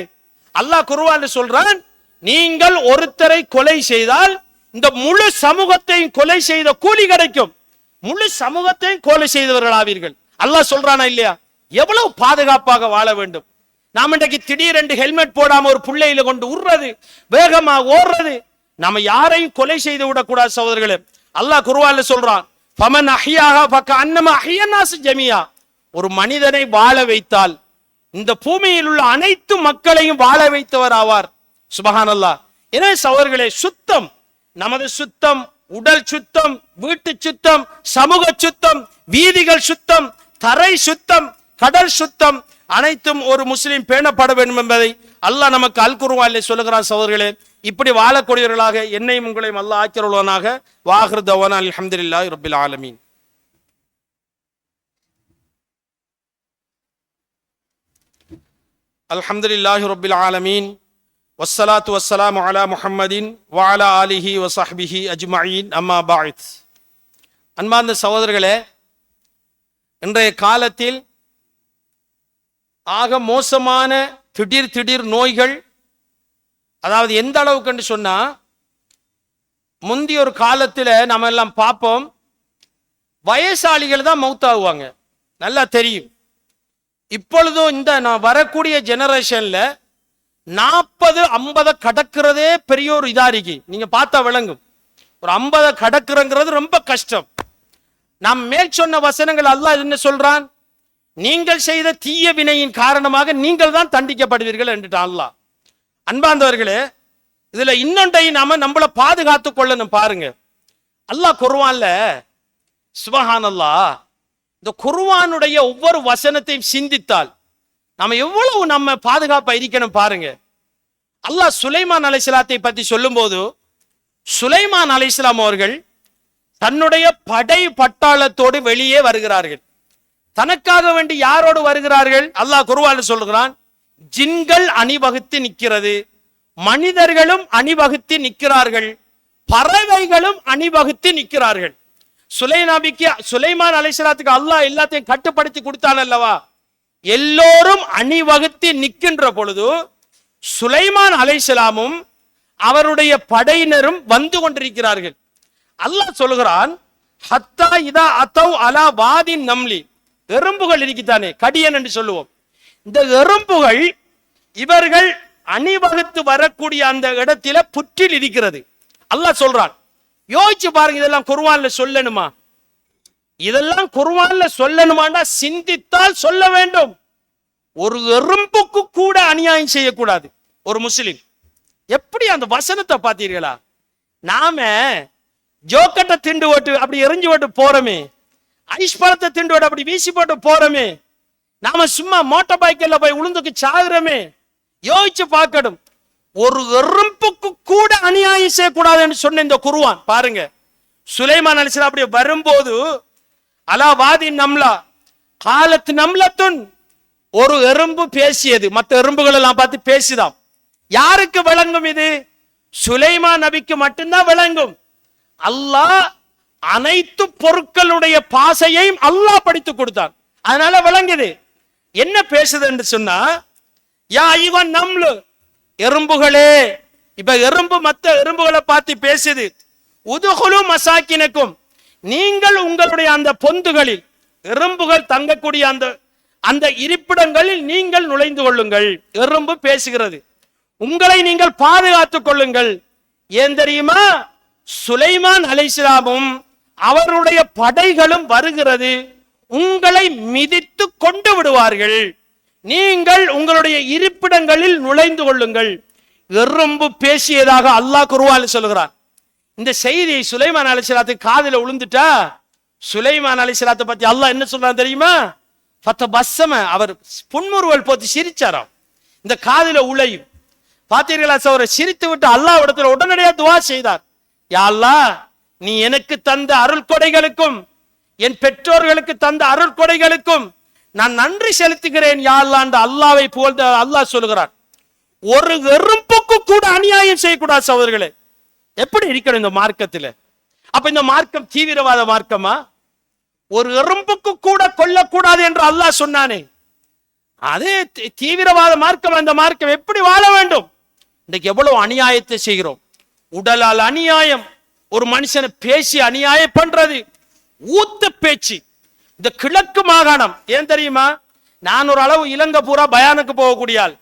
A: அல்லாஹ் குர்ஆன்ல சொல்றான், நீங்கள் ஒருத்தரை கொலை செய்தால் இந்த முழு சமூகத்தையும் கொலை செய்த கூலி கிடைக்கும். முழு சமூகத்தையும் கொலை செய்தவர்கள் ஆவீர்கள். அல்லாஹ் சொல்றானா இல்லையா? எவ்வளவு பாதுகாப்பாக வாழ வேண்டும். நாம இன்றைக்கு திடீரென்று ஹெல்மெட் போடாம ஒரு புள்ளையில கொண்டு உர்றது, வேகமா ஓடுறது, நாம யாரையும் கொலை செய்து விடக்கூடாது சகோதரர்களே. அல்லாஹ் குர்ஆன்ல சொல்றான், ஃபமன் அஹ்யாஹா ஃபக அன்னமா அஹ்யன்னாஸ் ஜமியா, ஒரு மனிதனை வாழ வைத்தால் இந்த பூமியில் உள்ள அனைத்து மக்களையும் வாழ வைத்தவர் ஆவார். சுபஹானல்லாஹ். எனவே சகோதரர்களே, சுத்தம், நமது சுத்தம், உடல் சுத்தம், வீட்டு சுத்தம், சமூக சுத்தம், வீதிகள் சுத்தம், தரை சுத்தம், கடல் சுத்தம், அனைத்தும் ஒரு முஸ்லிம் பேணப்பட வேண்டும் என்பதை அல்லாஹ் நமக்கு அல் குர்ஆனிலே சொல்லுகிறார் சகோதரர்களே. இப்படி வாழக்கூடியவர்களாக என்னையும் உங்களையும் அல்லாஹ் ஆக்கியருள்வானாக. வாஹிரு தவானா அல்ஹம்துலில்லாஹி ரப்பில் ஆலமீன். அல்ஹம்துலில்லாஹி ரப்பில் ஆலமீன் வஸ்ஸலாத்து வஸ்ஸலாமு அலா முஹம்மதின் வ அலா ஆலிஹி வ ஸஹ்பிஹி அஜ்மஈன். அம்மா பஅத். அன்பார்ந்த சகோதரர்களே, இன்றைய காலத்தில் ஆக மோசமான திடீர் நோய்கள், அதாவது எந்த அளவுக்கு சொன்னா, முந்தைய ஒரு காலத்தில் நம்ம எல்லாம் பார்ப்போம், வயசாளிகள் தான் மௌத்தாகுவாங்க, நல்லா தெரியும். இப்பொழுதும் இந்த நான் வரக்கூடிய ஜெனரேஷன்ல 40-50 கடக்கிறதே பெரிய ஒரு இதா இருக்கு. நீங்க பார்த்தா விளங்கும். ஒரு 50 கடக்கிறங்கிறது ரொம்ப கஷ்டம். நாம் மேல் சொன்ன வசனங்கள் அல்லாஹ் என்ன சொல்றான்? நீங்கள் செய்த தீய வினையின் காரணமாக நீங்கள் தான் தண்டிக்கப்படுவீர்கள் என்றுட்டான் அல்லாஹ். அன்பார்ந்தவர்களே, இதுல இன்னொன்றையும் நாம நம்மள பாதுகாத்துக் கொள்ளணும். பாருங்க, அல்லாஹ் குர்ஆன்ல சுப்ஹானல்லாஹ், இந்த குர்ஆனுடைய ஒவ்வொரு வசனத்தையும் சிந்தித்தால் நாம எவ்வளவு நம்ம பாதுகாப்பா இருக்கணும் பாருங்க. அல்லாஹ் சுலைமான் அலைஹிஸ்ஸலாத்தை பத்தி சொல்லும் போது, சுலைமான் அலைஹிஸ்ஸலாம் அவர்கள் தன்னுடைய படை பட்டாளத்தோடு வெளியே வருகிறார்கள். தனக்காக வேண்டி யாரோடு வருகிறார்கள்? அல்லாஹ் குர்ஆன்ல சொல்கிறான், ஜின்கள் அணிவகுத்து நிற்கிறது, மனிதர்களும் அணிவகுத்து நிற்கிறார்கள், பறவைகளும் அணிவகுத்து நிற்கிறார்கள். சுலைமான் அலைஹிஸ்ஸலாத்துக்கு அல்லாஹ் எல்லாத்தையும் கட்டுப்படுத்தி கொடுத்தான் அல்லவா? எல்லோரும் அணிவகுத்து நிற்கின்ற பொழுது சுலைமான் அலைஹிஸ்ஸலாமும் அவருடைய படையினரும் வந்து கொண்டிருக்கிறார்கள். அல்லாஹ் சொல்கிறான், ஹத்தா இதா அத்தவ் அலா வாதின் நம்லி, எறும்புகள் இருக்குத்தானே, கடியன் என்று சொல்லுவோம். இந்த எறும்புகள் இவர்கள் அணிவகுத்து வரக்கூடிய அந்த இடத்தில புற்றில் இருக்கிறது. அல்லாஹ் சொல்றான். யோசிச்சு பாருங்க, இதெல்லாம் குர்ஆன்ல சொல்லணுமா? இதெல்லாம் குர்ஆன்ல சொல்லணுமாண்டா சிந்தித்தால் சொல்ல வேண்டும். ஒரு எறும்புக்கு கூட அநியாயம் செய்யக்கூடாது ஒரு முஸ்லிம். எப்படி அந்த வசனத்தை பார்த்தீர்களா? நாம ஜோக்கட்டை திண்டு ஓட்டு அப்படி எரிஞ்சு ஓட்டு போறோமே, ஐஸ் பழத்தை திண்டு ஓட்டு அப்படி வீசி போட்டு போறோமே, நாம சும்மா மோட்டார் பைக்கில் போய் உளுந்துக்கு சாகுறோமே. யோசிச்சு பார்க்கணும், ஒரு எறும்புக்கு கூட அநியாயம் செய்யக்கூடாது என்று சொன்ன இந்த குர்ஆன் பாருங்க. சுலைமான் அலைஹிஸ்ஸலாம் அப்படி வரும்போது அலா வாதி நம்லா காலத்து நம்லத்துன், ஒரு எறும்பு பேசியது, மற்ற எறும்புகள் எல்லாம் பார்த்து பேசிதான். யாருக்கு விளங்கும் இது? சுலைமான் நபிக்கு மட்டும்தான் விளங்கும். அல்லாஹ் அனைத்து பொருட்களுடைய பாசையையும் அல்லாஹ் படித்து கொடுத்தான், அதனால விளங்குது. என்ன பேசுது என்று சொன்னா, யா ஐயுகன் நம்லு, எறும்புகளே. இப்ப எறும்பு மற்ற எறும்புகளை பார்த்து பேசுது. உதுகுலு மசாக்கினக்கும், நீங்கள் உங்களுடைய அந்த பொந்துகளில், எறும்புகள் தங்கக்கூடிய அந்த இருப்பிடங்களில் நீங்கள் நுழைந்து கொள்ளுங்கள். எறும்பு பேசுகிறது, உங்களை நீங்கள் பாதுகாத்துக் கொள்ளுங்கள். ஏன் தெரியுமா? சுலைமான் அலைஹிஸ்ஸலாமும் அவருடைய படைகளும் வருகிறது, உங்களை மிதித்து கொண்டு விடுவார்கள். நீங்கள் உங்களுடைய இருப்பிடங்களில் நுழைந்து கொள்ளுங்கள். எறும்பு பேசியதாக அல்லாஹ் குர்ஆனில் சொல்கிறான். இந்த செய்தி சுலைமான் அலைஹிஸ்ஸலாத்துக்கு காதில விழுந்துட்டா, சுலைமான் அலைஹிஸ்ஸலாத்தை பத்தி அல்லாஹ் என்ன சொல்றான் தெரியுமா? ஃபதபஸ்ஸம, அவர் புன்முறுவல் போட்டு சிரிச்சாராம். இந்த காதில உளையும் பார்த்தீர்களா சோர? சிரித்து விட்டு அல்லாஹ் இடத்துல உடனடியாக துஆ செய்தார். யா அல்லாஹ், நீ எனக்கு தந்த அருள் கொடைகளுக்கும் என் பெற்றோர்களுக்கு தந்த அருள் கொடைகளுக்கும் நான் நன்றி செலுத்துகிறேன் யா அல்லாஹ் என்று அல்லாஹ்வை புகழ்ந்து அல்லாஹ் சொல்கிறார். ஒரு எறும்புக்கு கூட அநியாயம் செய்யக்கூடாது சகோதரர்களே. எப்படி இருக்கணும் இந்த மார்க்கத்தில்? அப்ப இந்த மார்க்கம் தீவிரவாத மார்க்கமா? ஒரு எறும்புக்கு கூட கொல்லக்கூடாது என்று அல்லாஹ் சொன்னானே, அதே தீவிரவாத மார்க்கம். அந்த மார்க்கம் எப்படி வாழ வேண்டும்? இன்னைக்கு எவ்வளவு அநியாயத்தை செய்கிறோம். உடலால் அநியாயம், ஒரு மனுஷனை பேசி அநியாயம் பண்றது, ஊத்த பேச்சு. இந்த கிழக்கு மாகாணம் ஏன் தெரியுமா? நான் ஒரு அளவு இலங்கை பூரா பயானுக்கு போகக்கூடிய ஆள்,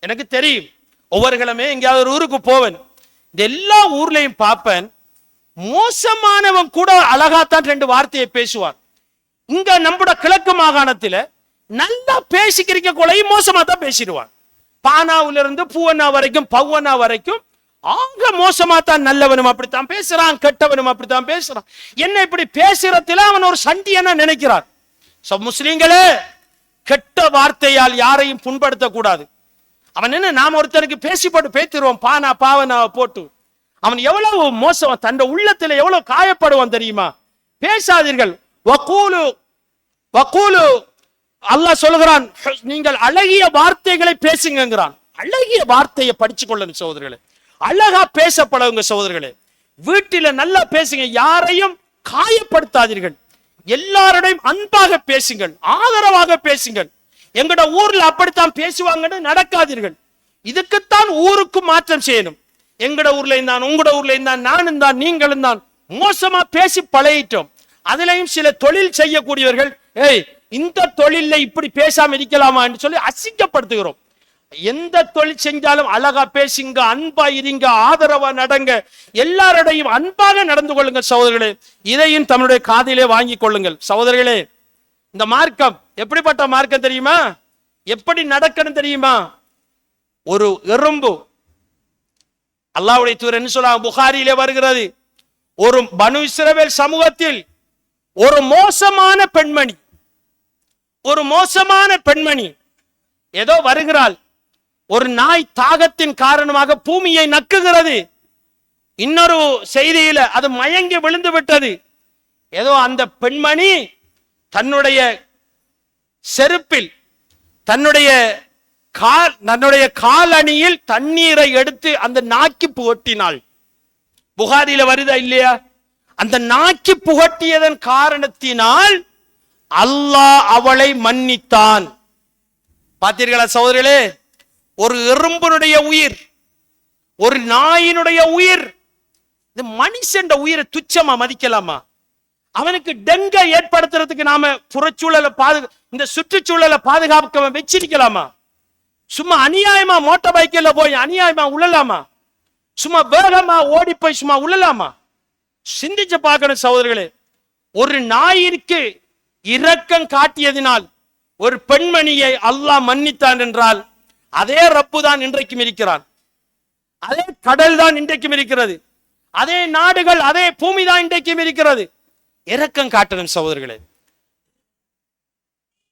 A: எனக்கு தெரியும். ஒவ்வொரு கிழமை எங்கேயாவது ஒரு ஊருக்கு போவேன். இந்த எல்லா ஊர்லயும் பார்ப்பேன், மோசமானவன் கூட அழகாத்தான் ரெண்டு வார்த்தையை பேசுவார். இங்க நம்முடைய கிழக்கு மாகாணத்துல நல்லா பேசிக்கிறீங்க கொலையும் மோசமா தான் பேசிடுவான். பானாவில இருந்து பூவனா வரைக்கும் பவ்வனா வரைக்கும் ஆங்க மோசமா தான் நல்லவனும் அப்படித்தான் பேசுறான், கெட்டவனும் அப்படித்தான் பேசுறான். என்ன இப்படி பேசுறதுல அவன் ஒரு சண்டியன நினைக்கிறான். முஸ்லிம்களே, கெட்ட வார்த்தையால் யாரையும் புண்படுத்த கூடாது. அவன் என்ன, நாம ஒருத்தருக்கு பேசி போட்டு பேத்திடுவோம், பானா பாவனா போட்டு. அவன் எவ்வளவு மோசம், தன் உள்ளத்துல எவ்வளவு காயப்படுவான் தெரியுமா? பேசாதீர்கள். வகூலு வகூலு, அல்லாஹ் சொல்கிறான், நீங்கள் அழகிய வார்த்தைகளை பேசுங்கிறான். அழகிய வார்த்தையை படிச்சு கொள்ளணும் சகோதரர்களே, அழகா பேசப்படவுங்க சகோதரர்களே. வீட்டில நல்லா பேசுங்க, யாரையும் காயப்படுத்தாதீர்கள். எல்லாரோடையும் அன்பாக பேசுங்கள், ஆதரவாக பேசுங்கள். எங்கட ஊர்ல அப்படித்தான் பேசுவாங்கன்னு நடக்காதீர்கள். இதுக்குத்தான் ஊருக்கு மாற்றம் செய்யணும். எங்கட ஊர்ல இருந்தான், உங்களோட ஊர்ல இருந்தான், நானும் தான், நீங்களும் தான் மோசமா பேசி பழகிட்டோம். அதுலயும் சில தொழில் செய்யக்கூடியவர்கள், ஏய் இந்த தொழில இப்படி பேசாம இருக்கலாமா என்று சொல்லி அசிங்கப்படுத்துகிறோம். எந்த தொழில் செஞ்சாலும் அழகா பேசுங்க, அன்பா இருங்க, ஆதரவா நடங்க, எல்லாரோடையும் அன்பாக நடந்து கொள்ளுங்கள் சகோதரர்களே. இதையும் தன்னுடைய காதிலே வாங்கிக் கொள்ளுங்கள் சகோதரர்களே. இந்த மார்க்கம் எப்படிப்பட்ட மார்க்கம் தெரியுமா? எப்படி நடக்கணும் தெரியுமா? ஒரு எறும்பு, அல்லாஹ்வுடைய தூதர் என்ன சொல்றாங்க, புகாரியிலே வருகிறது, ஒரு பனு இஸ்ரவேல் சமூகத்தில் ஒரு மோசமான பெண்மணி ஏதோ வருகிறாள். ஒரு நாய் தாகத்தின் காரணமாக பூமியை நக்குகிறது. இன்னொரு செய்தியில அது மயங்கி விழுந்து விட்டது. ஏதோ அந்த பெண்மணி தன்னுடைய செருப்பில், தன்னுடைய காலணியில் தண்ணீரை எடுத்து அந்த நாக்கி புகட்டினாள். புகாரில வருதா இல்லையா? அந்த நாக்கி புகட்டியதன் காரணத்தினால் அல்லாஹ் அவளை மன்னித்தான். பார்த்தீர்களா சகோதரர்களே? ஒரு எறும்புடைய உயிர், ஒரு நாயினுடைய உயிர், இந்த மனுஷன் உயிரை துச்சமா மதிக்கலாமா? அவனுக்கு டெங்க ஏற்படுத்துறதுக்கு நாம புறச்சூழலை இந்த சுற்றுச்சூழலை பாதுகாக்க வச்சிருக்கலாமா? சும்மா அநியாயமா மோட்டார் பைக்கில் போய் அநியாயமா உழலாமா? சும்மா வேகமா ஓடி போய் சும்மா உழலாமா? சிந்திச்சு பார்க்கணும் சகோதரர்களே. ஒரு நாயிற்கு இரக்கம் காட்டியதினால் ஒரு பெண்மணியை அல்லாஹ் மன்னித்தான் என்றால், அதே ரப்பு தான் இன்றைக்கும் இருக்கிறான். அதே கடல் தான் இன்றைக்கும் இருக்கிறது. அதே நாடுகள், அதே பூமி தான் இன்றைக்கும் இருக்கிறது. இரக்கம் காட்டணும் சகோதரர்களே.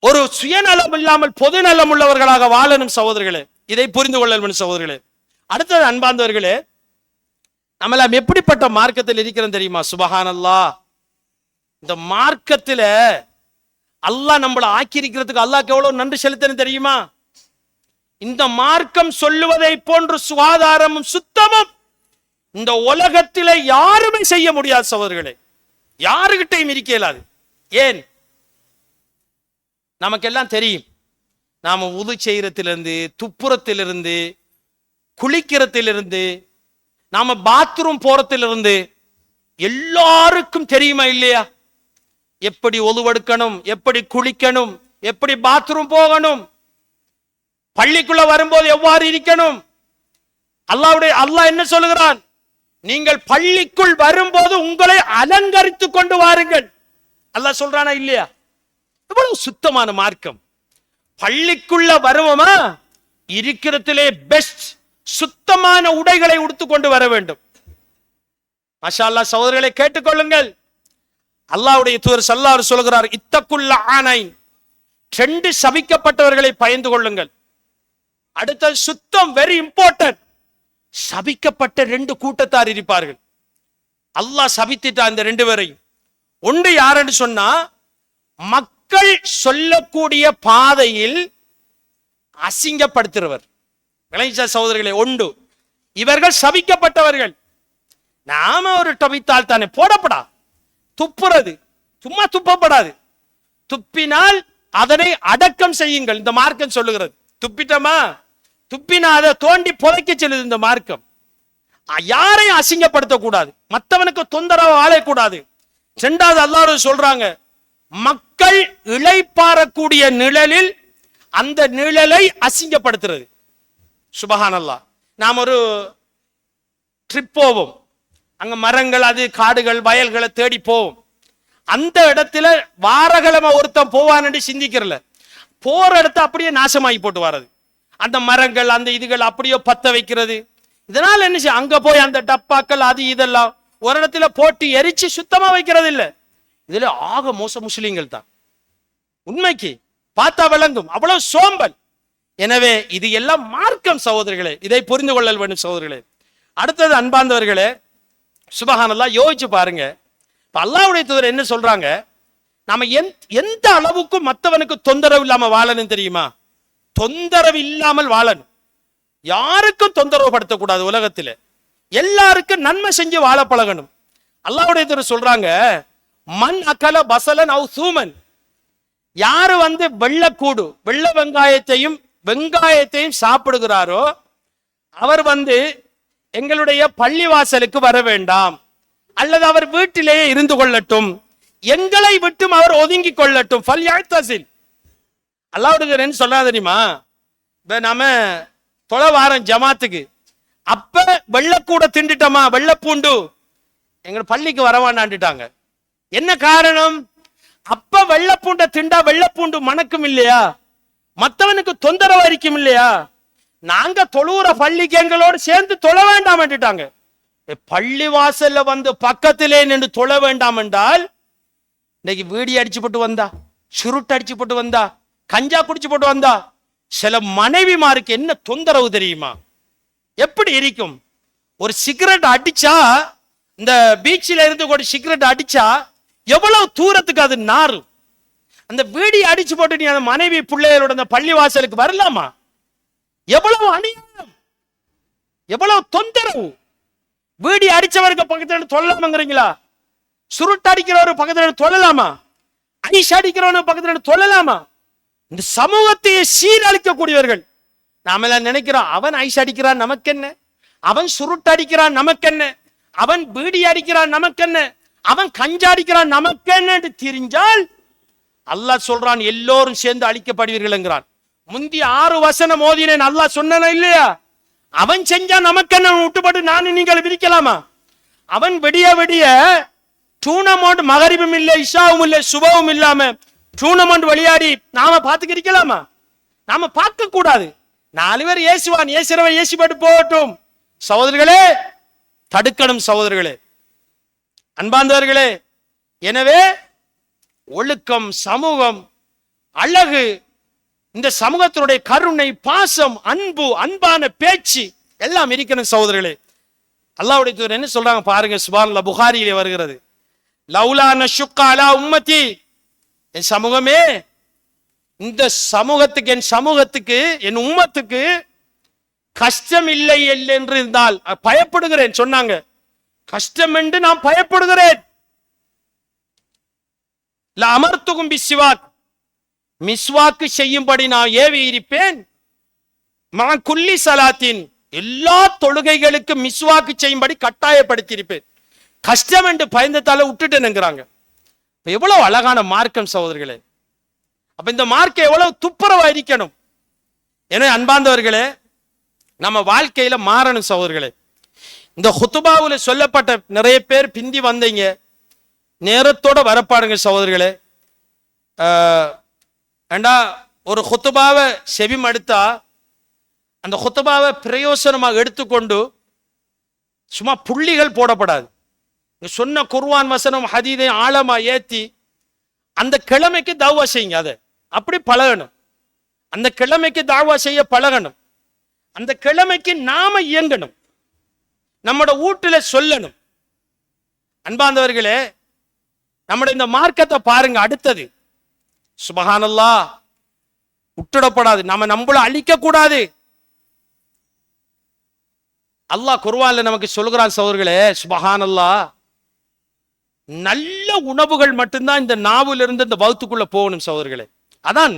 A: ஒரு சுயநலம் இல்லாமல் பொது நலம் உள்ளவர்களாக வாழணும் சகோதரர்களே. இதை புரிந்து கொள்ளணும் சகோதரர்களே. அடுத்தது அன்பார்ந்தவர்களே, நம்மளாம் எப்படிப்பட்ட மார்க்கத்தில் இருக்கிறோம் தெரியுமா? சுபஹானல்லாஹ். இந்த மார்க்கத்தில் அல்லாஹ் நம்மளை ஆக்கியிருக்கிறதுக்கு அல்லாஹ்க்கு எவ்வளவு நன்றி செலுத்தணும் தெரியுமா? இந்த மார்க்கம் சொல்லுவதை போன்று சுகாதாரமும் சுத்தமும் இந்த உலகத்திலே யாருமே செய்ய முடியாது சகோதரர்களே. யாருகிட்டையும் இருக்க இயலாது. ஏன்? நமக்கெல்லாம் தெரியும். நாம உது செய்யறதிலிருந்து, துப்புரத்திலிருந்து, குளிக்கிறதிலிருந்து, நாம பாத்ரூம் போறதிலிருந்து எல்லாருக்கும் தெரியுமா இல்லையா? எப்படி ஒதுவெடுக்கணும், எப்படி குளிக்கணும், எப்படி பாத்ரூம் போகணும், பள்ளிக்குள்ள வரும்போது எவ்வாறு இருக்கணும். அல்லாஹ் என்ன சொல்லுகிறான்? நீங்கள் பள்ளிக்குள் வரும்போது உங்களை அலங்கரித்துக் கொண்டு வாருங்கள். அல்லாஹ் சொல்றானா இல்லையா? எவ்வளவு சுத்தமான மார்க்கம். பள்ளிக்குள்ள வருவோமா, இருக்கிறதிலே பெஸ்ட் சுத்தமான உடைகளை உடுத்துக்கொண்டு வர வேண்டும். மாஷா அல்லாஹ். சகோதரர்களை கேட்டுக்கொள்ளுங்கள். அல்லாஹ்வுடைய தூதர் ஸல்லல்லாஹு அலைஹி வஸல்லம் சொல்கிறார், இத்தகுல் ஆனைன், 2 சபிக்கப்பட்டவர்களை பயந்து கொள்ளுங்கள். அடுத்த சுத்தம் வெரி இம்பார்ட்டன்ட். சபிக்கப்பட்ட 2 கூட்டத்தார் இருப்பார்கள். அல்லாஹ் சபித்துட்டா இந்த 2 பேரையும். ஒன்று யாருன்னு சொன்னா, மக்கள் சொல்லக்கூடிய பாதையில் அசிங்கப்படுத்துறவர். விளைஞ்ச சகோதரர்களே, ஒன்று இவர்கள் சபிக்கப்பட்டவர்கள். நாம ஒரு டபித்தால் தானே போடப்படா. துப்புறது சும்மா துப்பப்படாது. துப்பினால் அதனை அடக்கம் செய்யுங்கள் இந்த மார்க்கம் சொல்லுகிறது. துப்பிட்டமா, துப்பினா அதை தோண்டி புதைக்க சொல்லுது இந்த மார்க்கம். யாரையும் அசிங்கப்படுத்தக்கூடாது, மற்றவனுக்கு தொந்தரவு ஆளக்கூடாது. 2வது அல்லாஹ் சொல்றாங்க, மக்கள் இளைப்பாறக்கூடிய நிழலில் அந்த நிழலை அசிங்கப்படுத்துறது. சுபஹானல்லாஹ். நாம் ஒரு ட்ரிப் போவோம், அங்க மரங்கள், அது காடுகள், வயல்களை தேடி போவோம். அந்த இடத்துல வாரகிழமை ஒருத்தன் போவான்னு சிந்திக்கிறல, போற இடத்த அப்படியே நாசமாகி போட்டு வர்றது. அந்த மரங்கள், அந்த இதுகள் அப்படியே பத்த வைக்கிறது. இதனால என்ன செய்ய, அங்க போய் அந்த டப்பாக்கள் அது இதெல்லாம் ஒரு இடத்துல போட்டு எரிச்சு சுத்தமா வைக்கிறது இல்லை. இதுல ஆக மோச முஸ்லிம்கள் தான். உண்மைக்கு பார்த்தா விளங்கும், அவ்வளவு சோம்பல். எனவே இது எல்லாம் மார்க்கம் சகோதரர்களே, இதை புரிந்து கொள்ளல் வேண்டும் சகோதரர்களே. அடுத்தது அன்பார்ந்தவர்களே, சுபஹானல்லாஹ், யோசிச்சு பாருங்க. இப்ப அல்லாஹ்வுடைய தூதர் என்ன சொல்றாங்க? நாம எந்த அளவுக்கு மற்றவனுக்கு தொந்தரவு இல்லாம வாழணும் தெரியுமா? தொந்தரவு இல்லாமல் வாழணும். யாருக்கும் தொந்தரவு படுத்தக்கூடாது. உலகத்தில் எல்லாருக்கும் நன்மை செஞ்சு வாழ பழகணும். அல்லாஹ்வுடைய தூதர் சொல்றாங்க, மன் அகல பசலன் அவ் சூமன், யாரு வெள்ளக்கூடு, வெள்ள வெங்காயத்தையும் சாப்பிடுகிறாரோ அவர் எங்களுடைய பள்ளிவாசலுக்கு வர வேண்டாம், அல்லது அவர் வீட்டிலேயே இருந்து கொள்ளட்டும், எங்களை விட்டும் அவர் ஒதுங்கி கொள்ளட்டும். அல்லாஹ்வுடைய என்ன சொல்றா தெரியுமா? நாம தொலைவாரம் ஜமாத்துக்கு அப்ப வெள்ளக்கூட திண்டுட்டோமா, வெள்ளப்பூண்டு எங்க பள்ளிக்கு வரவாண்டாண்டுட்டாங்க. என்ன காரணம்? அப்ப வெள்ளப்பூண்ட திண்டா வெள்ளப்பூண்டு மணக்கும் இல்லையா, மற்றவனுக்கு தொந்தரவு அரிக்கும் இல்லையா. நாங்க தொழுற பள்ளிக்கு எங்களோடு சேர்ந்து தொழ வேண்டாம் என்றாங்க. பள்ளி வாசல்ல பக்கத்திலே நின்று தொழ வேண்டாம் என்றால், இன்னைக்கு வீடி அடிச்சு போட்டு வந்தா, சுருட்டு அடிச்சு போட்டு வந்தா, கஞ்சா குடிச்சு போட்டு வந்தா, சில மனைவிமாருக்கு என்ன தொந்தரவு தெரியுமா? எப்படி இருக்கும்? ஒரு சிகரெட் அடிச்சா, இந்த பீச்சில் இருந்து ஒரு சிகரெட் அடிச்சா எவ்வளவு தூரத்துக்கு அது நாரும். அந்த வீடி அடிச்சு போட்டு நீ அந்த மனைவி பிள்ளைகளோட அந்த பள்ளி வாசலுக்கு வரலாமா? எவ்வளவு அநியாயம், எவ்வளவு தொந்தரவு. வீடி அடிச்சவருக்கு பக்கத்துல தொழலாமாங்கிறீங்களா? சுருட்டு அடிக்கிறவரு பக்கத்துல தொழலாமா? ஐஸ் அடிக்கிறவனு பக்கத்துல தொழலாமா? இந்த சமூகத்தையே சீரழிக்கக்கூடியவர்கள். நாம எல்லாம் நினைக்கிறோம், அவன் ஐஸ் அடிக்கிறான் நமக்கு என்ன, அவன் சுருட்டு அடிக்கிறான் நமக்கு என்ன, அவன் பீடி அடிக்கிறான் நமக்கு என்ன, அவன் கஞ்சாடிக்கிறான், நமக்கு என்ன தெரிஞ்சால் அல்லாஹ் சொல்றான் எல்லோரும் சேர்ந்து அழிக்கப்படுவீர்கள் என்கிறான். முந்தி 6 வசனம் ஓதினேன், அல்லாஹ் சொன்னா இல்லையா? அவன் செஞ்சா நமக்கு என்ன விட்டுப்பட்டு நானும் நீங்கள் விதிக்கலாமா? அவன் விடிய விடிய டூர்னமெண்ட், மகரிபும் இல்லை, இஷாவும் இல்லை, சுபவும் இல்லாம டூர்னமெண்ட் விளையாடி நாம பார்த்துக்கிறிக்கலாமா? நாம பார்க்க கூடாது. 4 பேர் ஏசுவான், ஏசுறவன் ஏசிப்பட்டு போகட்டும். சகோதரர்களே, தடுக்கணும் சகோதரர்களே, அன்பார்ந்தவர்களே. எனவே ஒழுக்கம், சமூகம், அழகு, இந்த சமூகத்தினுடைய கருணை, பாசம், அன்பு, அன்பான பேச்சு எல்லாம் இருக்கணும் சகோதரர்களே. அல்லாஹ்வுடைய தூதர் என்ன சொல்றாங்க பாருங்க, சுப்ஹானல்லாஹ், புகாரியிலே வருகிறது. லௌலா நஷுக்க அலா உம்மதி, என் சமூகமே, இந்த சமூகத்துக்கு, என் சமூகத்துக்கு, என் உம்மத்துக்கு கஷ்டம் இல்லை என்று இருந்தால் பயப்படுகிறேன் சொன்னாங்க. கஷ்டம் என்று நான் பயப்படுகிறேன். அமர்த்துகும் பிஸ்வாக், மிஸ்வாக்கு செய்யும்படி நான் ஏவி இருப்பேன். குல்லி சலாத்தின், எல்லா தொழுகைகளுக்கு மிஸ்வாக்கு செய்யும்படி கட்டாயப்படுத்தியிருப்பேன். கஷ்டம் என்று பயந்ததால விட்டுட்டேனுங்கிறாங்க. எவ்வளவு அழகான மார்க்கம் சகோதரர்களே. அப்ப இந்த மார்க்கம் எவ்வளவு துப்புரவா இருக்கணும். எனவே அன்பார்ந்தவர்களே, நம்ம வாழ்க்கையில மாறணும் சகோதரர்களே. இந்த ஹுத்துபாவுல சொல்லப்பட்ட நிறைய பேர் பிந்தி வந்தீங்க, நேரத்தோட வரப்பாடுங்க சகோதரர்களே. ஏண்டா ஒரு ஹுத்துபாவை செவிமடுத்தா அந்த ஹுத்துபாவை பிரயோசனமாக எடுத்துக்கொண்டு சும்மா புள்ளிகள் போடப்படாது. சொன்ன குர்ஆன் வசனம் ஹதீதை ஆழமா ஏத்தி அந்த கிழமைக்கு தாவா செய்யுங்க. அதை அப்படி பழகணும். அந்த கிழமைக்கு தாவா செய்ய பழகணும். அந்த கிழமைக்கு நாம இயங்கணும், நம்மட வீட்டுல சொல்லணும். அன்பார்ந்தவர்களே, நம்முடைய இந்த மார்க்கத்தை பாருங்க. அடுத்தது சுப்ஹானல்லாஹ், விட்டுடப்படாது. நாம நம்மள அழிக்க கூடாது. அல்லாஹ் குர்ஆன்ல நமக்கு சொல்கிறான் சகோதரர்களே, சுப்ஹானல்லாஹ், நல்ல உணவுகள் மட்டும்தான் இந்த நாவுல இருந்து இந்த வகுத்துக்குள்ள போகணும் சகோதரர்களே. அதான்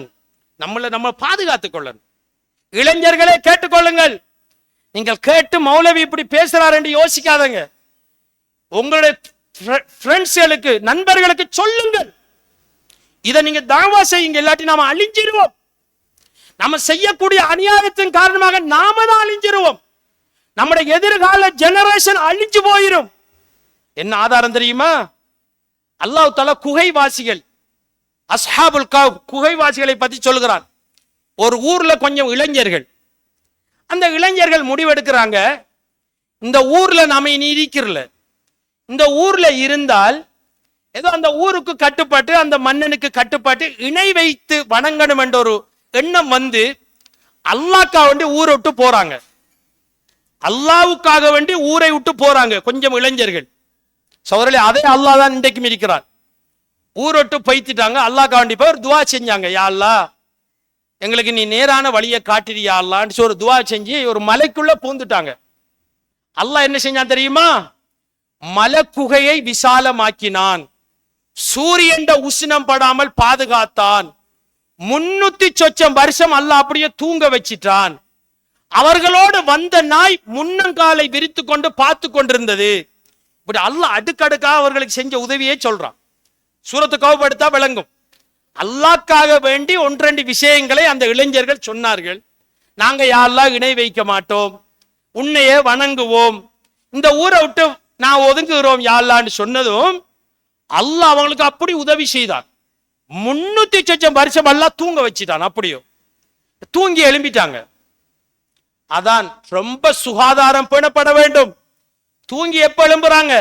A: நம்ம பாதுகாத்துக் கொள்ளணும். இளைஞர்களே கேட்டுக்கொள்ளுங்கள். நீங்கள் கேட்டு மௌலவி இப்படி பேசுறாரு என்று யோசிக்காதங்க. உங்களுடைய ஃப்ரெண்ட்ஸ்களுக்கு, நண்பர்களுக்கு சொல்லுங்கள். இதை நீங்க தாவா செய்யுங்க. இல்லாட்டி நாம அழிஞ்சிருவோம். நாம செய்யக்கூடிய அநியாயத்தின் காரணமாக நாம தான் அழிஞ்சிருவோம். நம்முடைய எதிர்கால ஜெனரேஷன் அழிஞ்சு போயிரும். என்ன ஆதாரம் தெரியுமா? அல்லாஹ் தஆலா குகைவாசிகள், அஸ்ஹாபுல் கஹ்ஃப், குகைவாசிகளை பத்தி சொல்கிறான். ஒரு ஊர்ல கொஞ்சம் இளைஞர்கள், அந்த இளைஞர்கள் முடிவெடுக்கிறாங்க, இந்த ஊர்ல நாம இனி இருக்கிறல, இந்த ஊர்ல இருந்தால் ஏதோ அந்த ஊருக்கு கட்டுப்பட்டு, அந்த மன்னனுக்கு கட்டுப்பட்டு இணை வைத்து வணங்கணும் என்ற ஒரு எண்ணம் வந்து அல்லாஹ்க்காக வேண்டி ஊரை விட்டு போறாங்க. அல்லாஹ்வுக்காக வேண்டி ஊரை விட்டு போறாங்க கொஞ்சம் இளைஞர்கள். சகோதரர்களே, அதே அல்லாஹ் தான் இன்றைக்கும் இருக்கிறார். ஊரோட்டு பைத்திட்டாங்க. அல்லாஹ்க்காக வேண்டி போய் ஒரு துவா செஞ்சாங்க. யா அல்லாஹ், எங்களுக்கு நீ நேரான வழியை காட்டிறியா அல்லாஹ்னு ஒரு துவா செஞ்சு ஒரு மலைக்குள்ள பூந்துட்டாங்க. அல்லாஹ் என்ன செஞ்சான் தெரியுமா? மலக்குகையை விசாலமாக்கினான். சூரியன் உஷ்ணம் படாமல் பாதுகாத்தான். 300 சொச்சம் வருஷம் அல்லாஹ் அப்படியே தூங்க வச்சிட்டான். அவர்களோடு வந்த நாய் முன்னங்காலை விரித்து கொண்டு பார்த்து கொண்டிருந்தது. இப்படி அல்லாஹ் அடுக்கடுக்காக அவர்களுக்கு செஞ்ச உதவியே சொல்றான். சூரத்து கஹ்ஃப் எடுத்தா விளங்கும். அல்லாஹ்க்காக வேண்டி 1-2 விஷயங்களை அந்த இளைஞர்கள் சொன்னார்கள். நாங்க யா அல்லாஹ் இணை வைக்க மாட்டோம், உன்னையே வணங்குவோம், இந்த ஊரை விட்டு நான் ஒதுங்குகிறோம் யா அல்லாஹ்னு சொன்னதும் அல்லாஹ் அவங்களுக்கு அப்படி உதவி செய்தான். 300 சொச்சம் வருஷம் அல்லாஹ் தூங்க வச்சிட்டான். அப்படியோ தூங்கி எழும்பிட்டாங்க. அதான் ரொம்ப சுகாதாரம் பேணப்பட வேண்டும். தூங்கி எப்ப எழும்புறாங்க?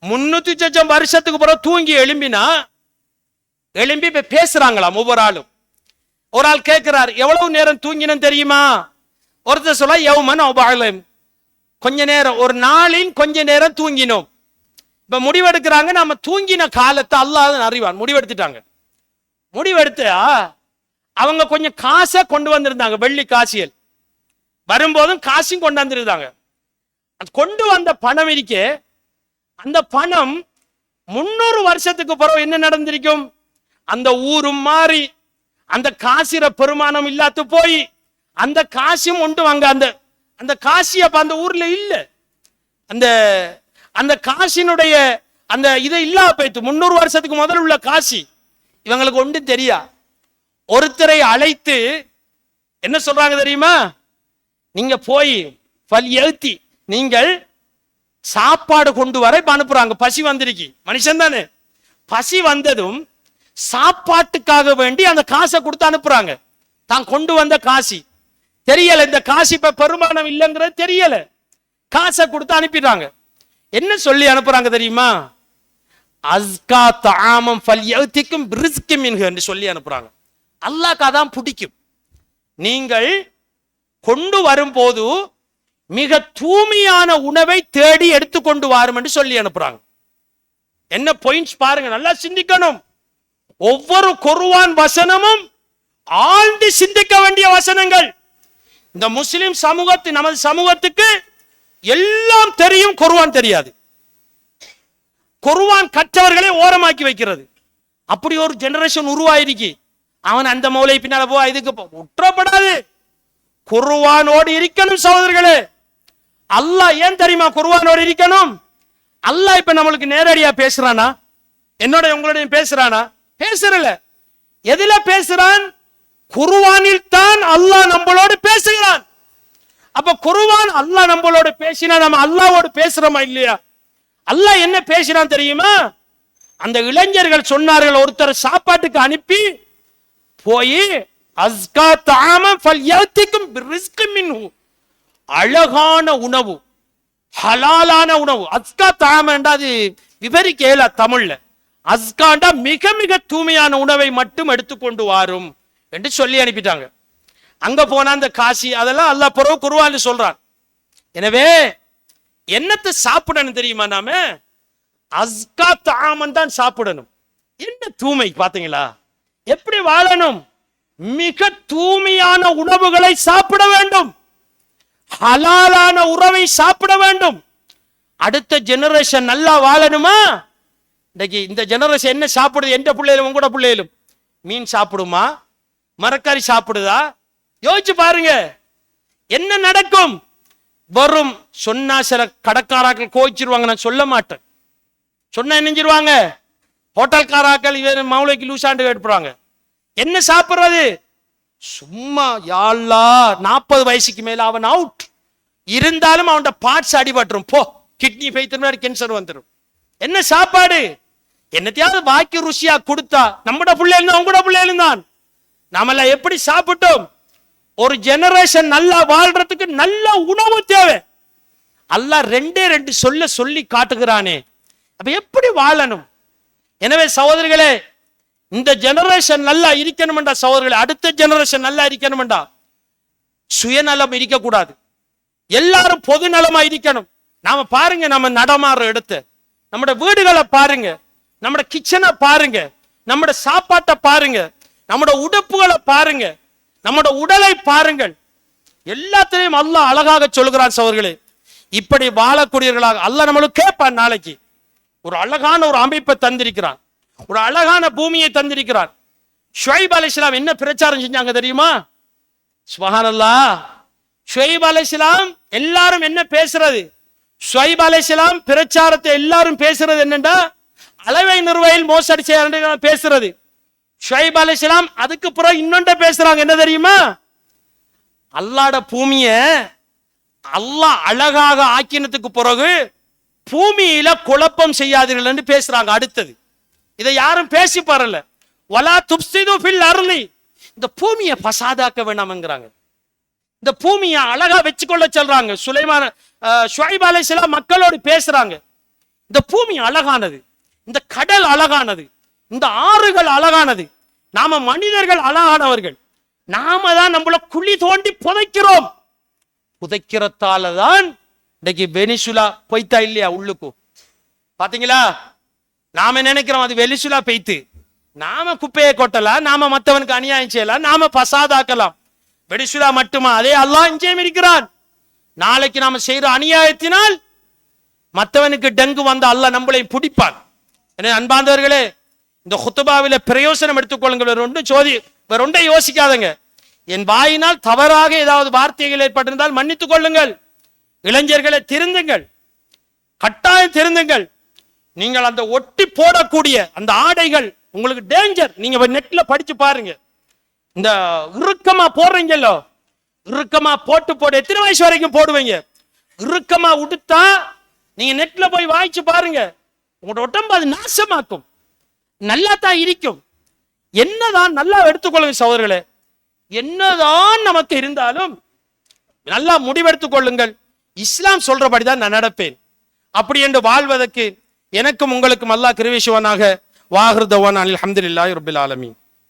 A: 300 சொச்சம் வருஷத்துக்கு பிறகு தூங்கி எழும்பினா, எழும்பி இப்ப பேசுறாங்களாம் ஒவ்வொரு ஆளும். ஒரு ஆள் கேட்கிறார், எவ்வளவு நேரம் தூங்கினு தெரியுமா? ஒருத்தர் சொல்ல யௌமன் அவ் பஅலம், கொஞ்ச நேரம், ஒரு நாளின் கொஞ்ச நேரம் தூங்கினோம். இப்ப முடிவெடுக்கிறாங்க, நம்ம தூங்கின காலத்தை அல்லாஹ் அறிவான். முடிவெடுத்துட்டாங்க. முடிவெடுத்தா அவங்க கொஞ்சம் காசை கொண்டு வந்திருந்தாங்க, வெள்ளி காசியல். வரும்போதும் காசும் கொண்டு வந்திருந்தாங்க. கொண்டு வந்த பணம் இருக்கே, அந்த பணம் 300 வருஷத்துக்கு பிறகு என்ன நடந்திருக்கும்? அந்த ஊரும் மாறி, அந்த காசிர பெருமானம் இல்லாத போய், அந்த காசியும் உண்டு அங்க அந்த காசி அப்ப அந்த ஊர்ல இல்ல. அந்த காசினுடைய அந்த இதை இல்லாம போயிட்டு 300 வருஷத்துக்கு முதல்ல உள்ள காசி இவங்களுக்கு ஒன்றும் தெரியா. ஒருத்தரை அழைத்து என்ன சொல்றாங்க தெரியுமா? நீங்க போய் எழுத்தி நீங்கள் சாப்பாடு கொண்டு வர அனுப்புறாங்க. பசி வந்திருக்கு, மனுஷன் தானே. பசி வந்ததும் சாப்பாட்டுக்காக வேண்டி அந்த காசை கொடுத்து அனுப்புறாங்க. தான் கொண்டு வந்த காசி தெரியல, இந்த காசு இப்ப பெருமானம் இல்லைங்கிறது தெரியல, காசை கொடுத்து அனுப்பிடுறாங்க. என்ன சொல்லி அனுப்புறாங்க தெரியுமா? அஸ்கா தாமம் ஃபல்யத்திக்கும் ரிஸ்கும் என்று சொல்லி அனுப்புறாங்க. அல்லாஹ்க்கு அதான் பிடிக்கும். நீங்கள் கொண்டு வரும்போது மிக தூய்மையான உணவை தேடி எடுத்துக்கொண்டு வரும் என்று சொல்லி அனுப்புறாங்க. என்ன பாயிண்ட்ஸ் பாருங்க, நல்லா சிந்திக்கணும். ஒவ்வொரு குர்ஆன் வசனமும் ஆழ்ந்து சிந்திக்க வேண்டிய வசனங்கள். இந்த முஸ்லிம் நமது சமூகத்துக்கு எல்லாம் தெரியும், குர்ஆன் தெரியாது. குர்ஆன் கற்றவர்களை ஓரமாக்கி வைக்கிறது. அப்படி ஒரு ஜெனரேஷன் உருவாயிருக்கு. அவன் அந்த மௌலை பின்னால போ, இதுக்கு உற்றப்படாது. குர்ஆனோடு இருக்கணும் சகோதரர்களே. அல்லாஹ் ஏன் தெரியுமா குர்ஆனோடு இருக்கணும்? அல்லாஹ் இப்ப நம்மளுக்கு நேரடியா பேசுறானா? என்னோட உங்களோட பேசுறானா? பேசுறல. எதுல பேசுறான்? குர்ஆனில் தான் அல்லாஹ் நம்மளோடு பேசுகிறான். அப்ப குர்ஆன் அல்லாஹ் நம்மளோடு பேசினா நம்ம அல்லாஹ்வோடு பேசுறோமா இல்லையா? அல்லாஹ் என்ன பேசினான் தெரியுமா? அந்த இளைஞர்கள் சொன்னார்கள், ஒருத்தர் சாப்பாட்டுக்கு அனுப்பி போய் அஸ்கா தாமம் ஃபல்யத்திக்கும் பிரிஸ்கும் மின்ஹு, அழகான உணவு, ஹலாலான உணவு. அஸ்கா தாமண்டா அது விவரிக்கல தமிழ்ல. அஸ்காண்டா மிக மிக தூய்மையான உணவை மட்டும் எடுத்துக்கொண்டு வாரும் என்று சொல்லி அனுப்பிட்டாங்க. அங்க போனா அந்த காசி அதெல்லாம் அல்லாஹ் பிறகு குர்ஆன்ல சொல்றான். எனவே என்னத்தை சாப்பிடணும் தெரியுமா? நாம அஸ்கா தாமன் தான் சாப்பிடணும். என்ன தூய்மை பாத்தீங்களா? எப்படி வாழணும்? மிக தூய்மையான உணவுகளை சாப்பிட வேண்டும், ஹலாலான உணவை சாப்பிட வேண்டும். அடுத்த ஜெனரேஷன் நல்லா வாழணுமா? இன்னைக்கு இந்த ஜெனரேஷன் என்ன சாப்பிடுது? எந்த பிள்ளைகளும் உங்களோட பிள்ளைகளும் மீன் சாப்பிடுமா? மரக்கறி சாப்பிடுதா? யோசிச்சு பாருங்க என்ன நடக்கும். வரும் சொன்னா சில கடைக்காராக்கள் கோச்சிருவாங்க, நான் சொல்ல மாட்டேன். சொன்ன நினைஞ்சிருவாங்க. ஹோட்டல்காராக்கள் இவன் மௌலைக்கு லூசாண்டு கேட்பாங்க. என்ன சாப்பிடுறது? சும்மா யாழ்லா 40 வயசுக்கு மேல அவன் அவுட் இருந்தாலும் அவன் பார்ட்ஸ் அடிபட்டுரும். போ, கிட்னி பைத்தியம், கேன்சர் வந்துடும். என்ன சாப்பாடு? என்னத்தையாவது வாக்கி ருசியா கொடுத்தா நம்மட பிள்ளைகள் அவங்களோட பிள்ளைகளும் தான். நாம எப்படி சாப்பிட்டோம்? ஒரு ஜெனரேஷன் நல்லா வாழ்றதுக்கு நல்ல உணவு தேவை. அல்லாஹ் 2 சொல்லி காட்டுகிறானே, அப்ப எப்படி வாழணும்? எனவே சகோதரர்களே, இந்த ஜெனரேஷன் நல்லா இருக்கணும்டா சகோதரர்களே, அடுத்த ஜெனரேஷன் நல்லா இருக்கணும்டா சுயநலம் இருக்கக்கூடாது, எல்லாரும் பொது நலமா இருக்கணும். நாம பாருங்க, நம்ம நடமாற எடுத்து நம்ம வீடுகளை பாருங்க, நம்ம கிச்சனை பாருங்க, நம்ம சாப்பாட்டை பாருங்க, நம்ம உடுப்புகளை பாருங்க, நம்ம உடலை பாருங்கள். எல்லாத்திலையும் அல்லாஹ் அழகாக சொல்கிறான் சகோதரர்களே. இப்படி வாழக்கூடியவர்களாக அல்லாஹ் நம்மளுக்கு கேட்பான். நாளைக்கு ஒரு அழகான ஒரு அமைப்பை தந்திருக்கிறான், ஒரு அழகான பூமியை தந்திருக்கிறான். ஷுவைப் அலைஹிஸ்ஸலாம் என்ன பிரச்சாரம் செஞ்சாங்க தெரியுமா? சுப்ஹானல்லாஹ். ஷுவைப் அலைஹிஸ்ஸலாம் எல்லாரும் என்ன பேசுறது? ஷுவைப் அலைஹிஸ்ஸலாம் பிரச்சாரத்தை எல்லாரும் பேசுறது என்னண்டா, அளவை நிறுவையில் மோசடி செய்ய பேசுறது. ஷுவைப் அலைஹிஸ்ஸலாம் அதுக்கு பிறகு இன்னொன்று பேசுறாங்க. என்ன தெரியுமா? அல்லாஹ்ட பூமிய அல்லாஹ் அழகாக ஆக்கினதுக்கு பிறகு பூமியில குழப்பம் செய்யாதீர்கள் என்று பேசுறாங்க. அடுத்தது இதை யாரும் பேசி பாரல. வலா துப்சிது ஃபில் அர்லி, இந்த பூமியை பசாதாக்க வேணாம்ங்கறாங்க. இந்த பூமியை அழகா வச்சுக்கொள்ள சொல்றாங்க. ஷுவைப் அலைஹிஸ்ஸலாம் மக்களோடு பேசுறாங்க. இந்த பூமி அழகானது, இந்த கடல் அழகானது, இந்த ஆறுகள் அழகானது, நாம மனிதர்கள் அழகானவர்கள். நாம தான் நம்மள குழி தோண்டி புதைக்கிறோம். புதைக்கிறதால தான் இன்னைக்கு வெனிசுலா போய்த்தா இல்லையா உள்ளுக்கு பாத்தீங்களா? நாம நினைக்கிறோம் அது வெனிசுலா பெய்த்து, நாம குப்பையை கொட்டலாம், நாம மற்றவனுக்கு அநியாயம் செய்யலாம், நாம பசாதாக்கலாம். வெனிசுலா மட்டுமா? அதே அல்லாஹ் இங்கேயும் இருக்கிறான். நாளைக்கு நாம செய்யற அநியாயத்தினால் மற்றவனுக்கு டெங்கு வந்த அல்லாஹ் நம்மளையும் பிடிப்பான். எனவே அன்பார்ந்தவர்களே, இந்த குத்துபாவில பிரயோசனம் எடுத்துக்கொள்ளுங்கள். வேற ஒன்றை யோசிக்காதங்க. என் வாயினால் தவறாக ஏதாவது வார்த்தைகள் ஏற்பட்டிருந்தால் மன்னித்துக் கொள்ளுங்கள். இளைஞர்களை திருந்துங்கள், கட்டாயம் திருந்துங்கள். நீங்கள் அந்த ஒட்டி போடக்கூடிய அந்த ஆடைகள் உங்களுக்கு டேஞ்சர். நீங்க நெட்ல படிச்சு பாருங்க. இந்த இறுக்கமா போடுறீங்கല്ലോ, இறுக்கமா போட்டு எத்தனை வயசு வரைக்கும் போடுவீங்க? இறுக்கமா உடுத்தா நீங்க நெட்ல போய் வாய்ச்சு பாருங்க, உங்களோட உடம்பு அது நாசமாக்கும். நல்லா தான் இருக்கும். என்னதான் நல்லா எடுத்துக்கொள்ளுங்க சகோதரர்களே, என்னதான் நமக்கு இருந்தாலும் நல்லா முடிவெடுத்துக் கொள்ளுங்கள். இஸ்லாம் சொல்றபடிதான் நான் நடப்பேன். அப்படி என்று வாழ்வதற்கு எனக்கும் உங்களுக்கும் அல்லாஹ் கிருபை செய்வானாக. வாஹிர் தவானா அல்ஹம்துலில்லாஹி ரப்பில் ஆலமீன்.